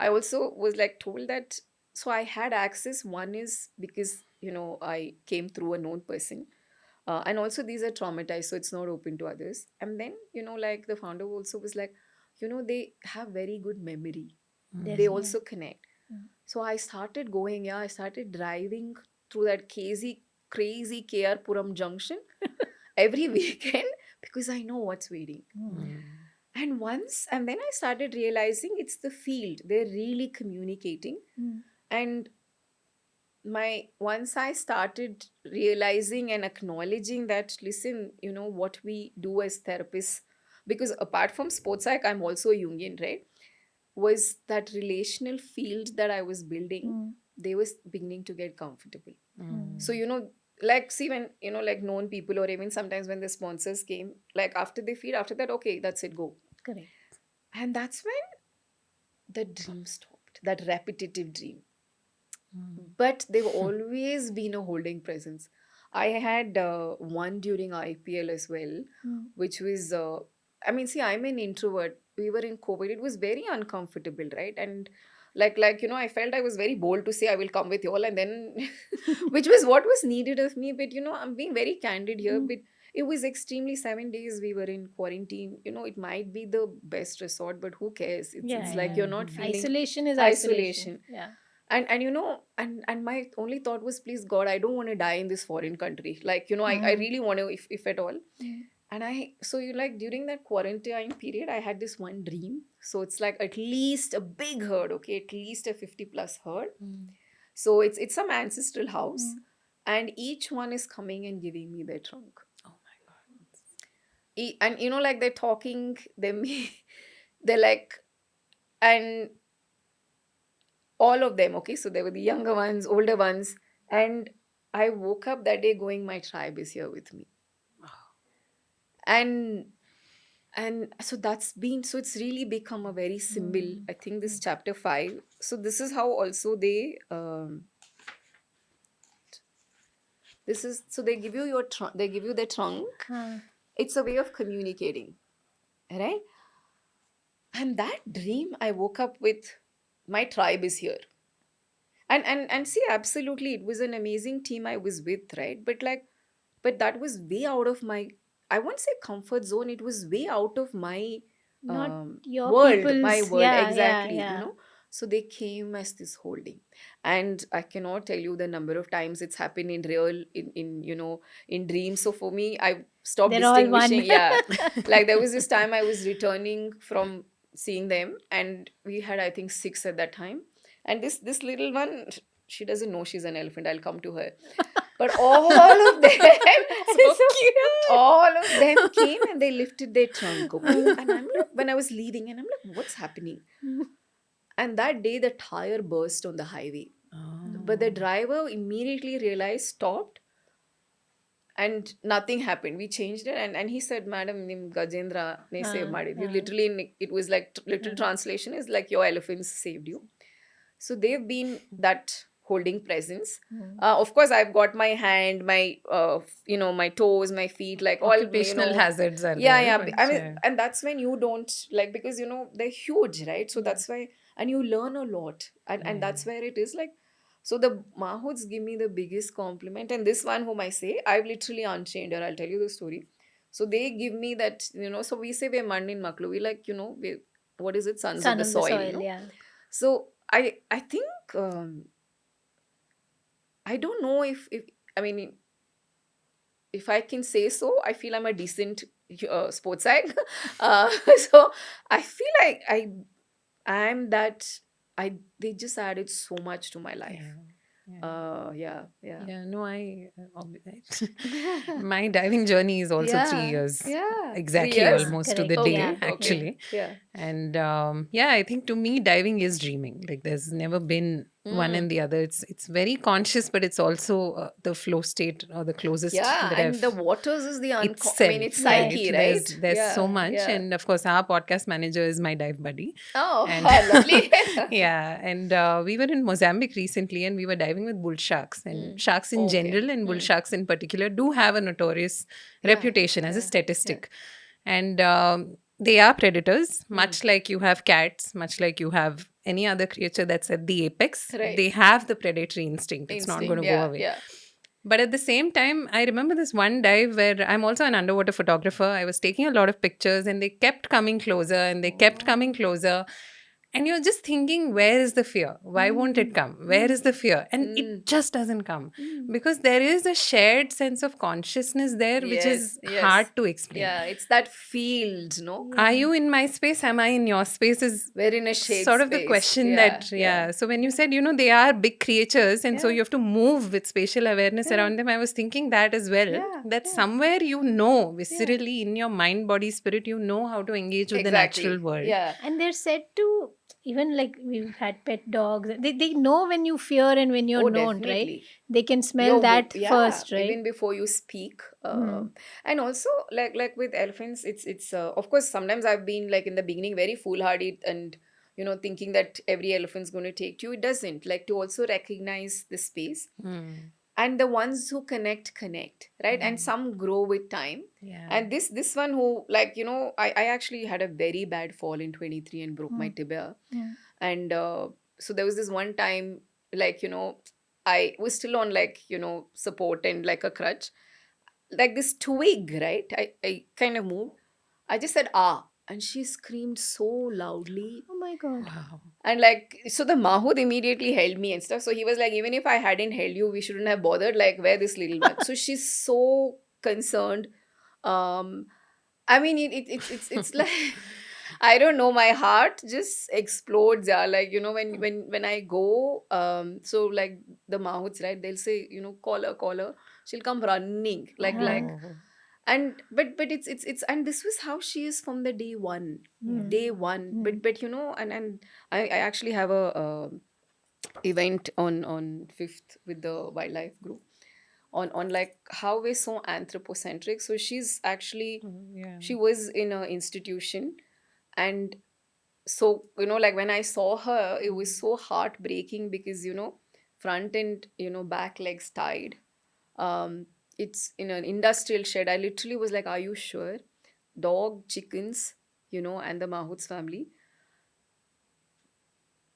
I also was like told that, so I had access. One is because, I came through a known person. And also these are traumatized, so it's not open to others. And then, like the founder also was like, they have very good memory. They Yes, Mm. yeah. also connect. So I started going, yeah, I started driving through that crazy KR Puram junction every weekend, because I know what's waiting. Mm. Mm. And then I started realizing it's the field. They're really communicating. Mm. And my once I started realizing and acknowledging that, listen, what we do as therapists, because apart from sports psych, I'm also a Jungian, right? Was that relational field that I was building, Mm. they was beginning to get comfortable. Mm. So, like, see, when, like known people, or even sometimes when the sponsors came, like after they feed, after that, okay, that's it, go. Correct. And that's when the dream stopped, that repetitive dream. Mm. But they've always been a holding presence. I had one during IPL as well, Mm. which was, I mean, see, I'm an introvert. We were in COVID. It was very uncomfortable, right? And like I felt I was very bold to say I will come with you all, and then, which was what was needed of me. But I'm being very candid here. Mm. But it was extremely 7 days we were in quarantine. It might be the best resort, but who cares? It's Yeah, like yeah. you're not feeling Isolation is isolation. isolation. Yeah. And and my only thought was, please God, I don't want to die in this foreign country, like I Mm. really want to, if at all. Mm. And I so you like during that quarantine period, I had this one dream. So it's like at least a big herd, okay, at least a 50 plus herd. Mm. So it's some ancestral house, Mm. and each one is coming and giving me their trunk. Oh my God. And like they're talking, they're like, and all of them, okay, so there were the younger ones, older ones. And I woke up that day going, my tribe is here with me. And and so that's been, so it's really become a very symbol, Mm. I think, this chapter 5. So this is how also they this is, so they give you your trunk, they give you their trunk. Ah. It's a way of communicating, right? And that dream, I woke up with, my tribe is here. And see, absolutely, it was an amazing team I was with, right? But that was way out of my, I won't say comfort zone, it was way out of my Not your world, my people's. world, Yeah, yeah, exactly, yeah. so they came as this holding. And I cannot tell you the number of times it's happened in real, in in dreams. So for me, I stopped They're all one. distinguishing. Yeah, like there was this time I was returning from seeing them, and we had, I think, 6 at that time. And this little one, she doesn't know she's an elephant, I'll come to her. But all of them, So cute. all of them came and they lifted their trunk, okay? And I'm like, when I was leaving, and I'm like, what's happening? And that day, the tire burst on the highway. But the driver immediately realized, stopped, and nothing happened. We changed it, and he said, Madam, nim Gajendra ne save made. He literally, it was like, literal translation is like, your elephants saved you. So they've been that holding presence. Mm. Of course, I've got my hand, my my toes, my feet, like all Occupational hazards are yeah, there, yeah. but I mean, and that's when you don't like, because they're huge, right? So Yeah. that's why, and you learn a lot, and that's where it is like. So the Mahouts give me the biggest compliment, and this one whom I say, I've literally unchained her. I'll tell you the story. So they give me that, so we say we're Mandin Maklu. We like, we what is it? Sons of Son the of the soil, soil, yeah. So I think I don't know if I mean if I can say so, I feel I'm a decent sports psych. So I feel like I'm that I they just added so much to my life. yeah, yeah. Yeah, yeah. Yeah, no, my diving journey is also 3 years, Yeah. Three exactly, years? almost to Correct. the Okay, day, Yeah. Yeah. okay. actually. Yeah. And yeah, I think to me, diving is dreaming. Like there's never been one Mm. and the other. It's very conscious, but it's also the flow state or the closest Yeah, that and the I've waters is the I mean, it's itself, Right. psyche, right? right? There's so Yeah, much, yeah. and of course, our podcast manager is my dive buddy, Oh, and lovely. yeah, and we were in Mozambique recently, and we were diving with bull sharks, and Mm. sharks in Okay. general, and bull Mm. sharks in particular, do have a notorious Yeah, reputation as a yeah, yeah. statistic, and they are predators, Mm. much like you have cats, much like you have any other creature that's at the apex. Right. They have the predatory instinct. It's not going Instinct. to go Yeah, away. yeah. But at the same time, I remember this one dive where I'm also an underwater photographer. I was taking a lot of pictures and they kept coming closer and they kept coming closer. And you're just thinking, where is the fear? Why won't it come? Where is the fear? And Mm. it just doesn't come Mm. because there is a shared sense of consciousness there, which Yes, is hard yes. to explain. Yeah, it's that field, no? Are you in my space? Am I in your space? Is We're in a shared sort of the space. question Yeah, that, yeah. yeah. So when you said, they are big creatures and so Yeah. you have to move with spatial awareness Yeah. around them, I was thinking that as well. Yeah, That yeah. somewhere viscerally in your mind, body, spirit, how to engage with the Exactly. natural world. Yeah. And they're said to, even like we've had pet dogs, they know when you fear and when you're Oh, known, right? definitely. They can smell that Yeah, first, right? even before you speak. Mm. And also, like with elephants, it's of course sometimes I've been like in the beginning very foolhardy and thinking that every elephant's going to take you. It doesn't. Like to also recognize the space, Mm. and the ones who connect, right? And some grow with time. Yeah. And this one who I actually had a very bad fall in 23 and broke my tibia. Mm. And so there was this one time, like I was still on like support and like a crutch, like this twig, right? I kind of moved. I just said ah, and she screamed so loudly. Oh my God. Wow. And like, so the Mahood immediately held me and stuff. So he was like, even if I hadn't held you, we shouldn't have bothered. Like, where this little one? So she's so concerned. Um, I mean, it's like I don't know. My heart just explodes. Yeah, like when I go, so like the Mahouts, right? They'll say, call her. She'll come running, like Oh. and but it's and this was how she is from the day one, day one. But and I actually have a event on 5th with the wildlife group on like how we're so anthropocentric. So she's actually Yeah. she was in a institution, and so like when I saw her, it was so heartbreaking because front and back legs tied. um it's in an industrial shed. I literally was like, are you sure? Dog, chickens, and the Mahout's family.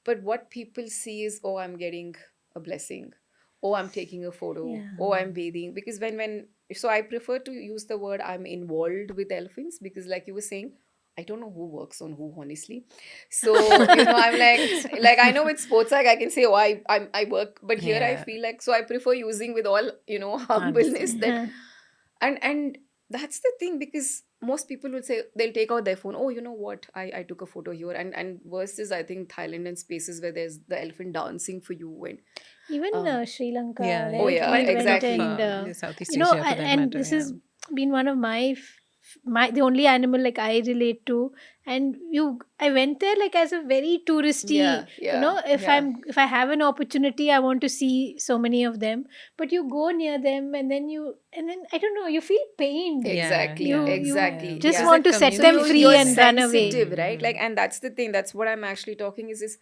But what people see is, oh, I'm getting a blessing, oh, I'm taking a photo, Yeah. oh, I'm bathing. Because when so I prefer to use the word I'm involved with elephants, because like you were saying, I don't know who works on who, honestly. So I'm like I know with sports, like I can say, oh, I work, but here I Yeah. feel like, so I prefer using with all humbleness Honesty. that. And that's the thing, because most people will say, they'll take out their phone, oh, you know what, I took a photo here. And worst is, I think, Thailand and spaces where there's the elephant dancing for you. And Even Um, Sri Lanka, Yeah. right? Oh, yeah, We Quite a bit went of exactly. and Southeast Asia for that and matter. this Yeah. has been one of my the only animal like I relate to. And I went there like as a very touristy, yeah, if yeah. if I have an opportunity, I want to see so many of them. But you go near them and then I don't know, you feel pained. Exactly, You exactly. just Yeah. want to It's a set So them community. free you're and run away. sensitive, right? Like, and that's the thing. That's what I'm actually talking is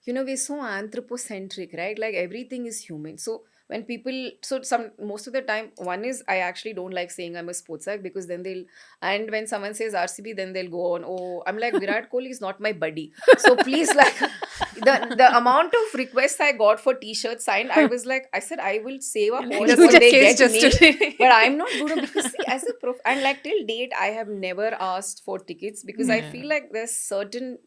we're so anthropocentric, right? Like everything is human. So when people, so some most of the time, one is I actually don't like saying I'm a sports psych, because then they'll, and when someone says RCB, then they'll go on, oh, I'm like, Virat Kohli is not my buddy. So please, like, the amount of requests I got for t-shirts signed, I was like, I said I will save up And all just what in they case, get just me, today. but I'm not good, because see, as a prof, and like till date I have never asked for tickets, because I Yeah. feel like there's certain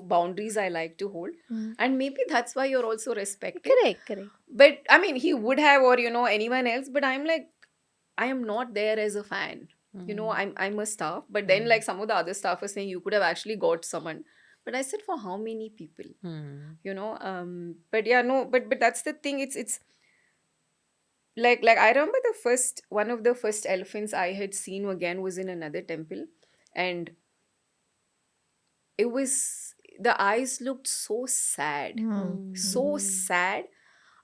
boundaries I like to hold, Mm. and maybe that's why you're also respected. Correct, correct. But I mean, he would have, or anyone else, but I'm like, I am not there as a fan. I'm a staff, but then like some of the other staff are saying you could have actually got someone, but I said, for how many people? Hmm. But yeah, no, but that's the thing. It's like I remember the first one of the first elephants I had seen again was in another temple, and it was, the eyes looked so sad, Mm. so sad.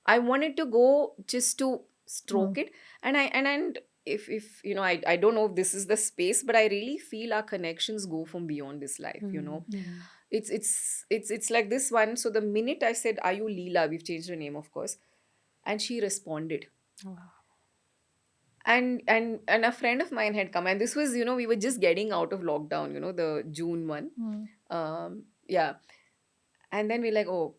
I wanted to go just to stroke it, and if I don't know if this is the space, but I really feel our connections go from beyond this life. Yeah. It's like this one. So the minute I said, "Are you Leela?" We've changed her name, of course, and she responded. Wow. And a friend of mine had come, and this was, we were just getting out of lockdown, the June one. Mm. Yeah. And then we're like, oh,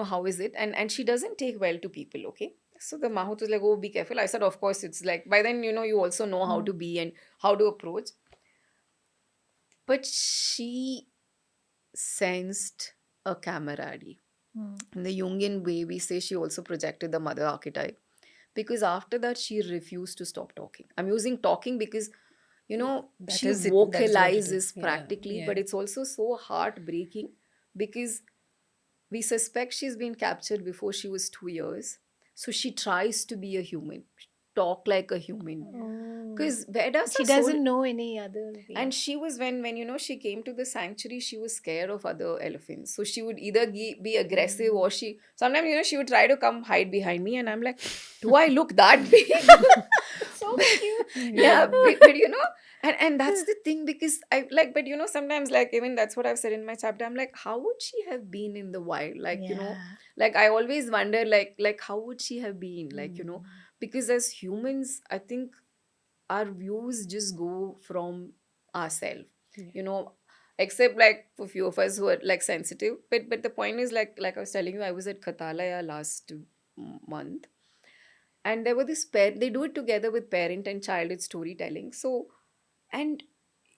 how is it? And she doesn't take well to people, okay? So the Mahut was like, oh, be careful. I said, of course, it's like, by then, you also know how to be and how to approach. But she sensed a camaraderie. Mm. In the Jungian way, we say she also projected the mother archetype. Because after that, she refused to stop talking. I'm using talking because, That she is it. That is what it is. vocalizes Yeah. practically, Yeah. but it's also so heartbreaking because we suspect she's been captured before she was 2 years. So she tries to be a human, talk like a human. Oh. Because where does She her soul- doesn't know any other way. And she was, when she came to the sanctuary, she was scared of other elephants. So she would either be aggressive, or she sometimes, she would try to come hide behind me, and I'm like, do I look that big? So cute. Yeah, but and that's the thing, because I like, but sometimes, like, even that's what I've said in my chapter, I'm like, how would she have been in the wild? Like, Yeah. like I always wonder, like how would she have been, like, because as humans, I think our views just go from ourselves, except like for few of us who are like sensitive. But the point is, like I was telling you, I was at Katalaya last month, and there were this pair, they do it together with parent and child, it's storytelling. So, and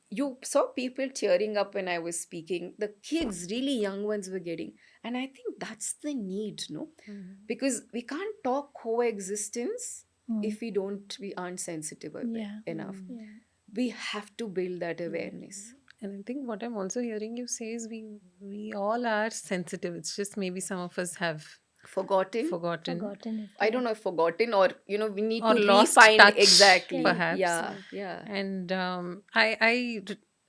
you saw people cheering up when I was speaking, the kids, really young ones, were getting, and I think that's the need, no, because we can't talk coexistence if we aren't sensitive Yeah. enough. Yeah. We have to build that awareness. And I think what I'm also hearing you say is we all are sensitive. It's just maybe some of us have Forgotten. Forgotten it. I don't know if forgotten, or we need Or to lost refine touch, exactly. perhaps. Yeah. And I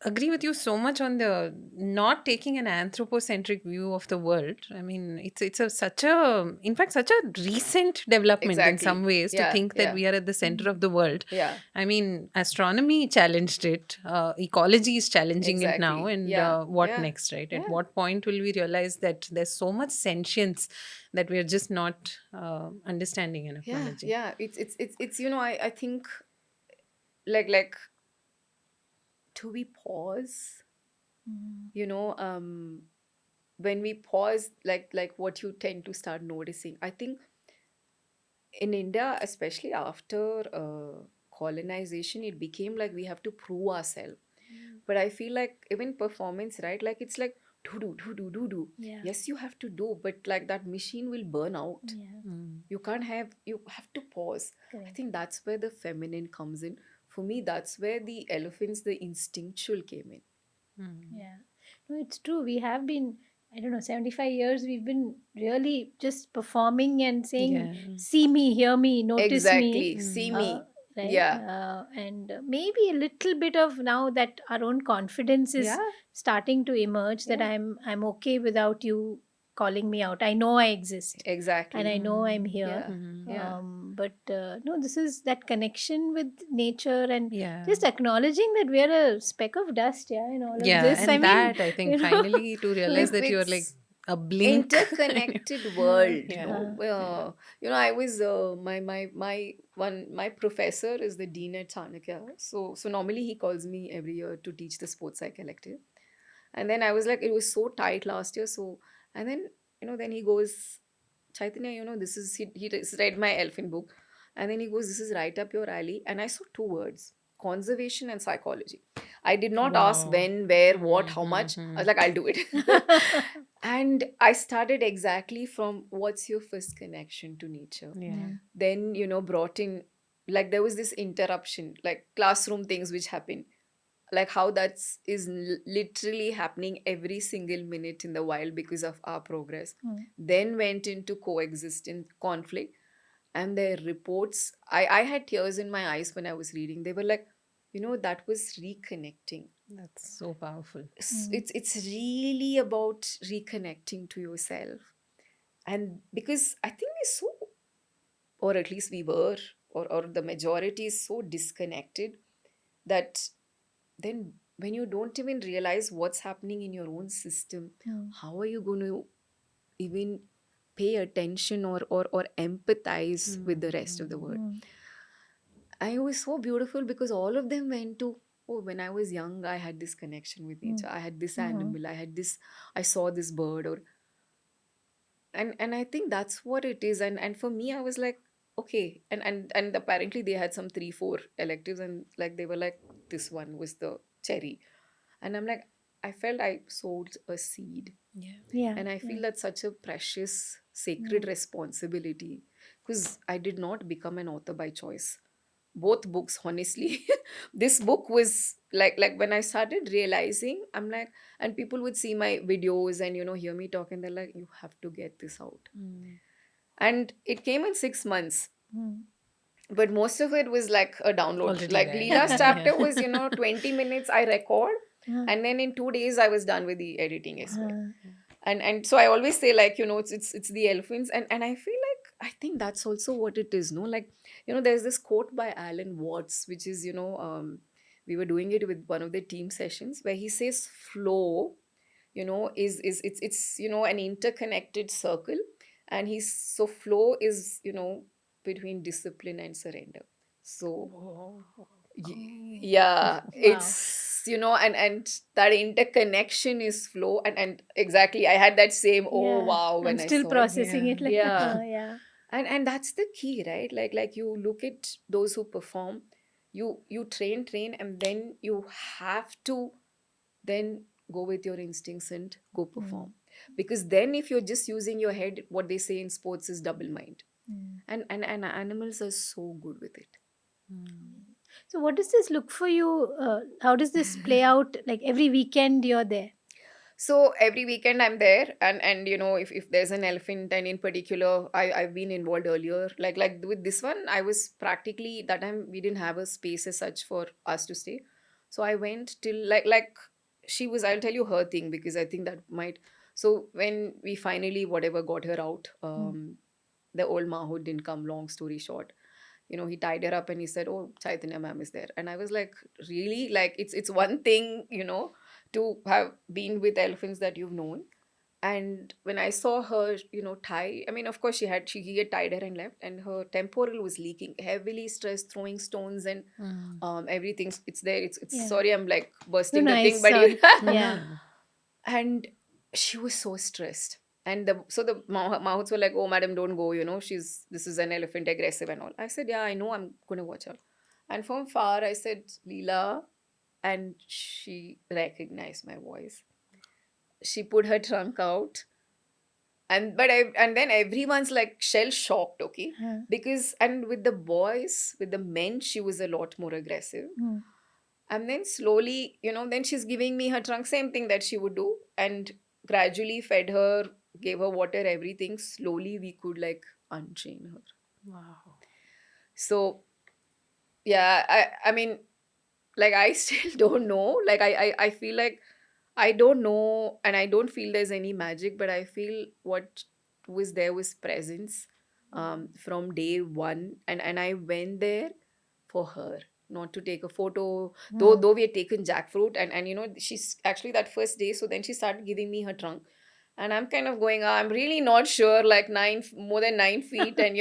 agree with you so much on the not taking an anthropocentric view of the world. I mean, it's such a recent development in Exactly. some ways, to Yeah, think that yeah. we are at the center of the world. Yeah. I mean, astronomy challenged it. Ecology is challenging it now. Exactly. And Yeah, what yeah, next, right? At yeah. what point will we realize that there's so much sentience that we are just not understanding and acknowledging? Yeah. It's I think, like do we pause? When we pause, like what you tend to start noticing, I think in India, especially after colonization, it became like we have to prove ourselves. But I feel like even performance, right? Like it's like do. Yeah. Yes, you have to do, but like that machine will burn out. Yeah. You have to pause. I Correct. think that's where the feminine comes in. For me, that's where the elephants, the instinctual, came in. Yeah. No, it's true. We have been, I don't know, 75 years, we've been really just performing and saying, Yeah. see me, hear me, notice Exactly. me. See me. Right? Yeah. And maybe a little bit of now that our own confidence is Yeah. starting to emerge, that Yeah. I'm okay without you calling me out. I know I exist. Exactly. And I know I'm here. Yeah. Yeah. But no, this is that connection with nature, and Yeah. just acknowledging that we're a speck of dust, in all of Yeah, this. and I mean, that I think you know, finally to realize that you're like It's- a blink. interconnected world, Yeah. I was my professor is the dean at Chanakya, so normally he calls me every year to teach the sports psych elective. And then I was like, it was so tight last year, so, and then then he goes, Chaitanya, this is, he just read my elephant book, and then he goes, this is right up your alley. And I saw two words: conservation and psychology. I did not ask Wow. when, where, what, how much. I was like, I'll do it. And I started exactly from what's your first connection to nature. Yeah. Then, brought in, like, there was this interruption, like classroom things which happen, like how that's literally happening every single minute in the wild because of our progress. Then went into coexistence conflict, and their reports, I had tears in my eyes when I was reading. They were like, that was reconnecting. That's so powerful. It's really about reconnecting to yourself. And because I think we're so, or at least we were, or the majority is so disconnected, that then when you don't even realize what's happening in your own system, how are you going to even pay attention or empathize with the rest of the world? I was so beautiful because all of them went to, oh, when I was young, I had this connection with nature. I had this animal. I had this, I saw this bird, or, and I think that's what it is. And for me, I was like, okay. And apparently they had some 3 4 electives, and like they were like, this one was the cherry. And I'm like, I felt I sowed a seed. Yeah. Yeah. And I feel that's such a precious, sacred responsibility, because I did not become an author by choice. Both books, honestly. This book was like when I started realizing, I'm like, and people would see my videos and hear me talk, and they're like, you have to get this out. And it came in 6 months, but most of it was like a download. Already Like there. Leela's Yeah. chapter was 20 minutes I record, and then in 2 days I was done with the editing as well. And so I always say, like, it's the elephants. And I feel like, I think that's also what it is, no? Like, there's this quote by Alan Watts, which is, we were doing it with one of the team sessions, where he says flow, it's an interconnected circle. And he's, so flow is, between discipline and surrender. So yeah, it's, and that interconnection is flow. And exactly, I had that same, oh Yeah. wow, I'm when I still saw it. processing it. Like, Yeah. yeah. And that's the key, right? Like you look at those who perform, you train, and then you have to then go with your instincts and go perform. Because then if you're just using your head, what they say in sports is double mind. And animals are so good with it. So, what does this look for you? How does this play out? Like every weekend you're there. So every weekend I'm there, and if there's an elephant, and in particular I've been involved earlier, like with this one, I was practically, that time we didn't have a space as such for us to stay. So I went till, like she was, I'll tell you her thing, because I think that might. So when we finally whatever got her out, the old Maho didn't come, long story short. He tied her up and he said, oh, Chaitanya ma'am is there. And I was like, really? Like, it's one thing, to have been with elephants that you've known. And when I saw her, tie, I mean, of course, he had tied her and left, and her temporal was leaking, heavily stressed, throwing stones and everything. It's there. It's Yeah. sorry, I'm like No, bursting no, the I thing, but saw it. Yeah. and she was so stressed. And the mouths were like, oh, madam, don't go, this is an elephant, aggressive and all. I said, yeah, I know, I'm going to watch out. And from far, I said, Leela, and she recognized my voice. She put her trunk out. And then everyone's like shell shocked, okay? Because, and with the boys, with the men, she was a lot more aggressive. And then slowly, then she's giving me her trunk, same thing that she would do. And gradually fed her, gave her water, everything. Slowly we could like unchain her. Wow. So, yeah, I mean, like I still don't know. Like I feel like I don't know, and I don't feel there's any magic, but I feel what was there was presence from day one. And I went there for her, not to take a photo. Though we had taken jackfruit, and she's actually that first day, so then she started giving me her trunk. And I'm kind of going, I'm really not sure, like more than 9 feet. And,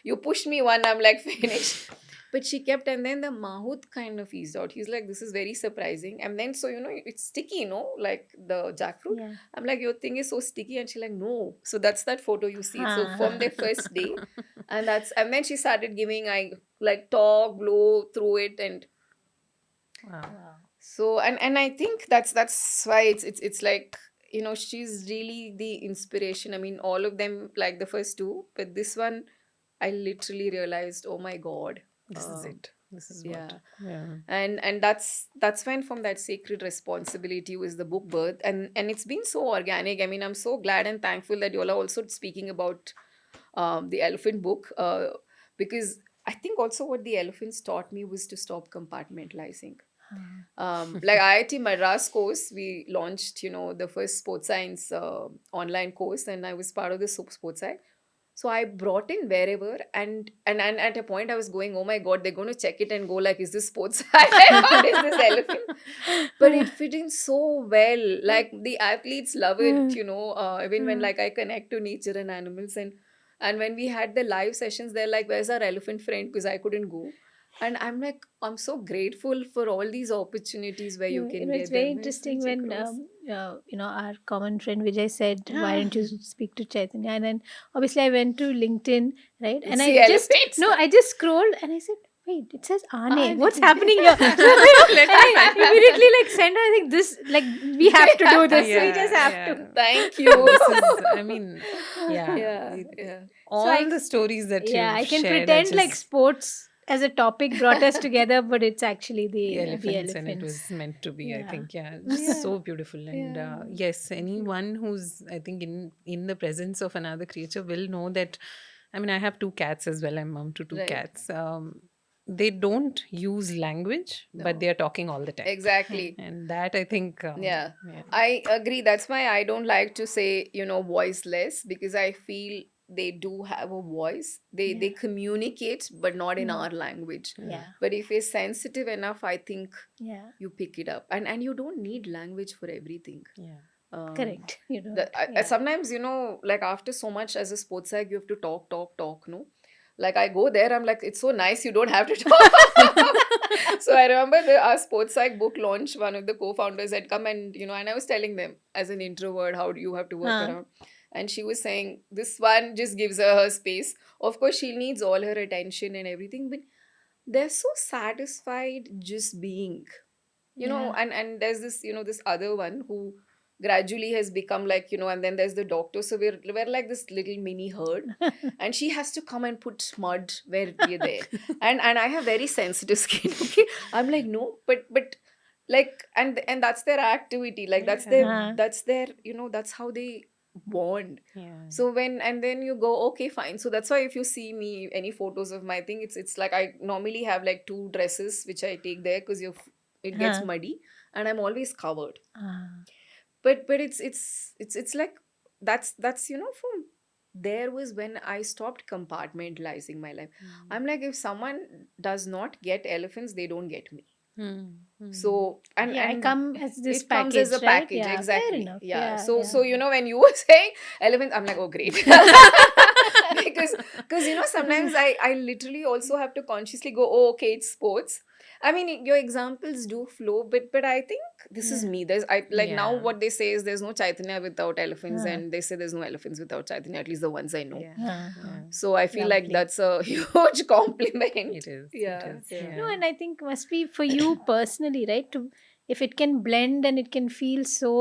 you push me one, I'm like, finished. But she kept, and then the Mahut kind of eased out. He's like, this is very surprising. And then, so, it's sticky, like the jackfruit. Yeah. I'm like, your thing is so sticky. And she's like, no. So that's that photo you see. So from their first day, and then she started giving, I like talk, blow through it. And Wow. Wow. so, and I think that's why it's like, she's really the inspiration. I mean, all of them, like the first two, but this one, I literally realized, oh my God. This is it. This is Yeah. what. Yeah. And that's when, from that sacred responsibility, was the book birth. And it's been so organic. I mean, I'm so glad and thankful that you all are also speaking about the elephant book, because I think also what the elephants taught me was to stop compartmentalizing. Like IIT Madras course, we launched, the first sports science online course, and I was part of the sports science. So I brought in wherever, and at a point I was going, oh my God, they're going to check it and go like, is this sports science or is this elephant? But it fit in so well. Like the athletes love it, even when like I connect to nature and animals, and when we had the live sessions, they're like, where's our elephant friend? Because I couldn't go. And I'm like, I'm so grateful for all these opportunities where you can It's get very the interesting message when across. our common friend Vijay said, "Why don't you speak to Chaitanya?" And then obviously I went to LinkedIn, right? And See I just elephants. I just scrolled and I said, "Wait, it says Ane. Ane. What's happening here?" And I immediately like sent her. I think this we have to do this. We just have to. Thank you. This is, I mean, yeah. Yeah, it- yeah. All I- the stories that Yeah, you've I can shared are pretend like just sports as a topic brought us together, but it's actually the elephants, elephants. and it was meant to be. I Yeah. think, yeah, just Yeah. so beautiful. And Yeah. yes, anyone who's, I think, in the presence of another creature will know that. I mean, I have two cats as well. I'm mom to two Right. cats. They don't use language, but No. they are talking all the time. Exactly. And that, I think, Yeah. yeah. I agree. That's why I don't like to say, voiceless, because I feel they do have a voice. They Yeah. communicate, but not in Mm. our language. Yeah. But if you're sensitive enough, I think Yeah. you pick it up. And you don't need language for everything. Yeah. Correct. You know. Sometimes, like after so much as a sports psych, you have to talk, no? Like I go there, I'm like, it's so nice, you don't have to talk. So I remember our sports psych book launch, one of the co-founders had come, and, and I was telling them, as an introvert, how do you have to work Huh. around? And she was saying, this one just gives her space. Of course, she needs all her attention and everything, but they're so satisfied just being, Yeah. and there's this, this other one who gradually has become like, and then there's the doctor. So we're like this little mini herd, and she has to come and put mud where we're there. And I have very sensitive skin. Okay, I'm like, no, but like, and that's their activity, like that's their Yeah. that's their that's how they bond. Yeah. So and then you go, okay, fine. So that's why if you see me any photos of my thing, it's like I normally have like two dresses which I take there, because it gets Huh. muddy, and I'm always covered. Ah. But it's like, that's from there was when I stopped compartmentalizing my life. I'm like, if someone does not get elephants, they don't get me. So Yeah, I come as this it comes as a package, right? package. Yeah, fair Exactly. enough. Yeah. Yeah, So yeah. when you were saying elephants, I'm like, oh great. because sometimes I literally also have to consciously go, oh okay, it's sports. I mean, your examples do flow, but I think this is Yeah. me. There's I like now Yeah. what they say is there's no Chaitanya without elephants, Huh. and they say there's no elephants without Chaitanya, at least the ones I know. Yeah. Uh-huh. Yeah. So I feel like Lovely. that's a huge compliment. It is. Yeah, It is. yeah. No, and I think must be for you personally, right? To if it can blend and it can feel so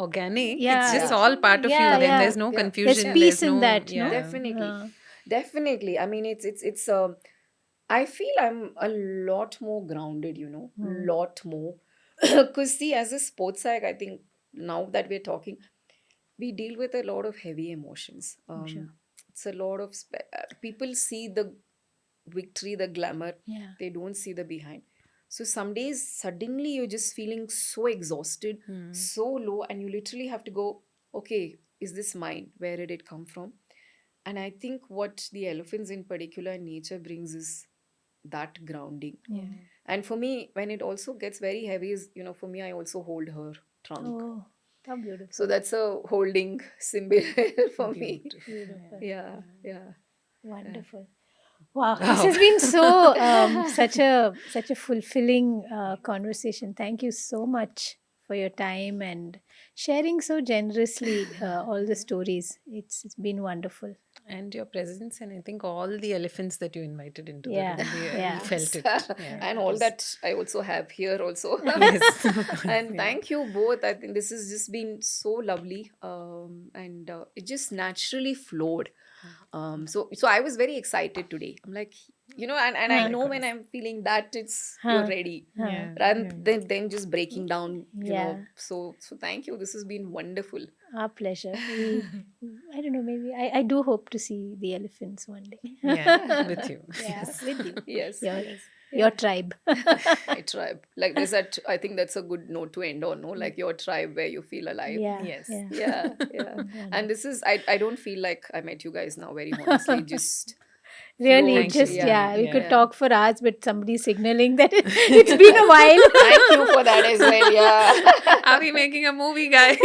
Organic. Yeah, It's just yeah. all part of Yeah, you. Then yeah. there's no Yeah. confusion. there's peace in no, that, yeah. no? Definitely. Uh, Definitely. I mean, it's I feel I'm a lot more grounded, lot more. Because see, as a sports psych, I think now that we're talking, we deal with a lot of heavy emotions. Sure. It's a lot of people see the victory, the glamour. Yeah. They don't see the behind. So some days suddenly you're just feeling so exhausted, so low, and you literally have to go, okay, is this mine? Where did it come from? And I think what the elephants in particular in nature brings is that grounding. Yeah. And for me, when it also gets very heavy, is, for me, I also hold her trunk. Oh. How beautiful. So that's a holding symbol for me. Beautiful. Beautiful. Yeah, yeah. Wonderful. Wow, this has been so such a fulfilling conversation. Thank you so much for your time and sharing so generously all the stories. It's been wonderful. And your presence, and I think all the elephants that you invited into the Yeah, room, we yeah. felt it. Yeah, And it all was- that I also have here also. Yes, of course, And yeah. thank you both. I think this has just been so lovely, and it just naturally flowed. So I was very excited today. I'm like, and I Huh. know when Likewise. I'm feeling that you're Huh. ready, Huh. Yeah. rather Yeah. than them just breaking down. Yeah. So thank you. This has been wonderful. Our pleasure. I don't know, maybe I do hope to see the elephants one day. Yeah, with you. Yeah, Yes. with you. Yes, Your, yes. your tribe. My tribe. Like there's that. I think that's a good note to end on. No, like your tribe where you feel alive. Yeah. Yes. Yeah. Yeah, yeah. Wonderful. And this is. I don't feel like I met you guys now. Very honestly, just Really, flowed. just Yeah, we Yeah. could yeah. talk for hours, but somebody's signaling that it's been a while. Thank you for that as well. Yeah. Are we making a movie, guys?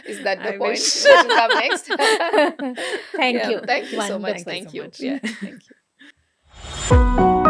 Is that the I point? wish. What will come next? Thank Yeah, you. Thank you so much. Wonderful. Thank you so Thank you. much. Yeah. Thank you.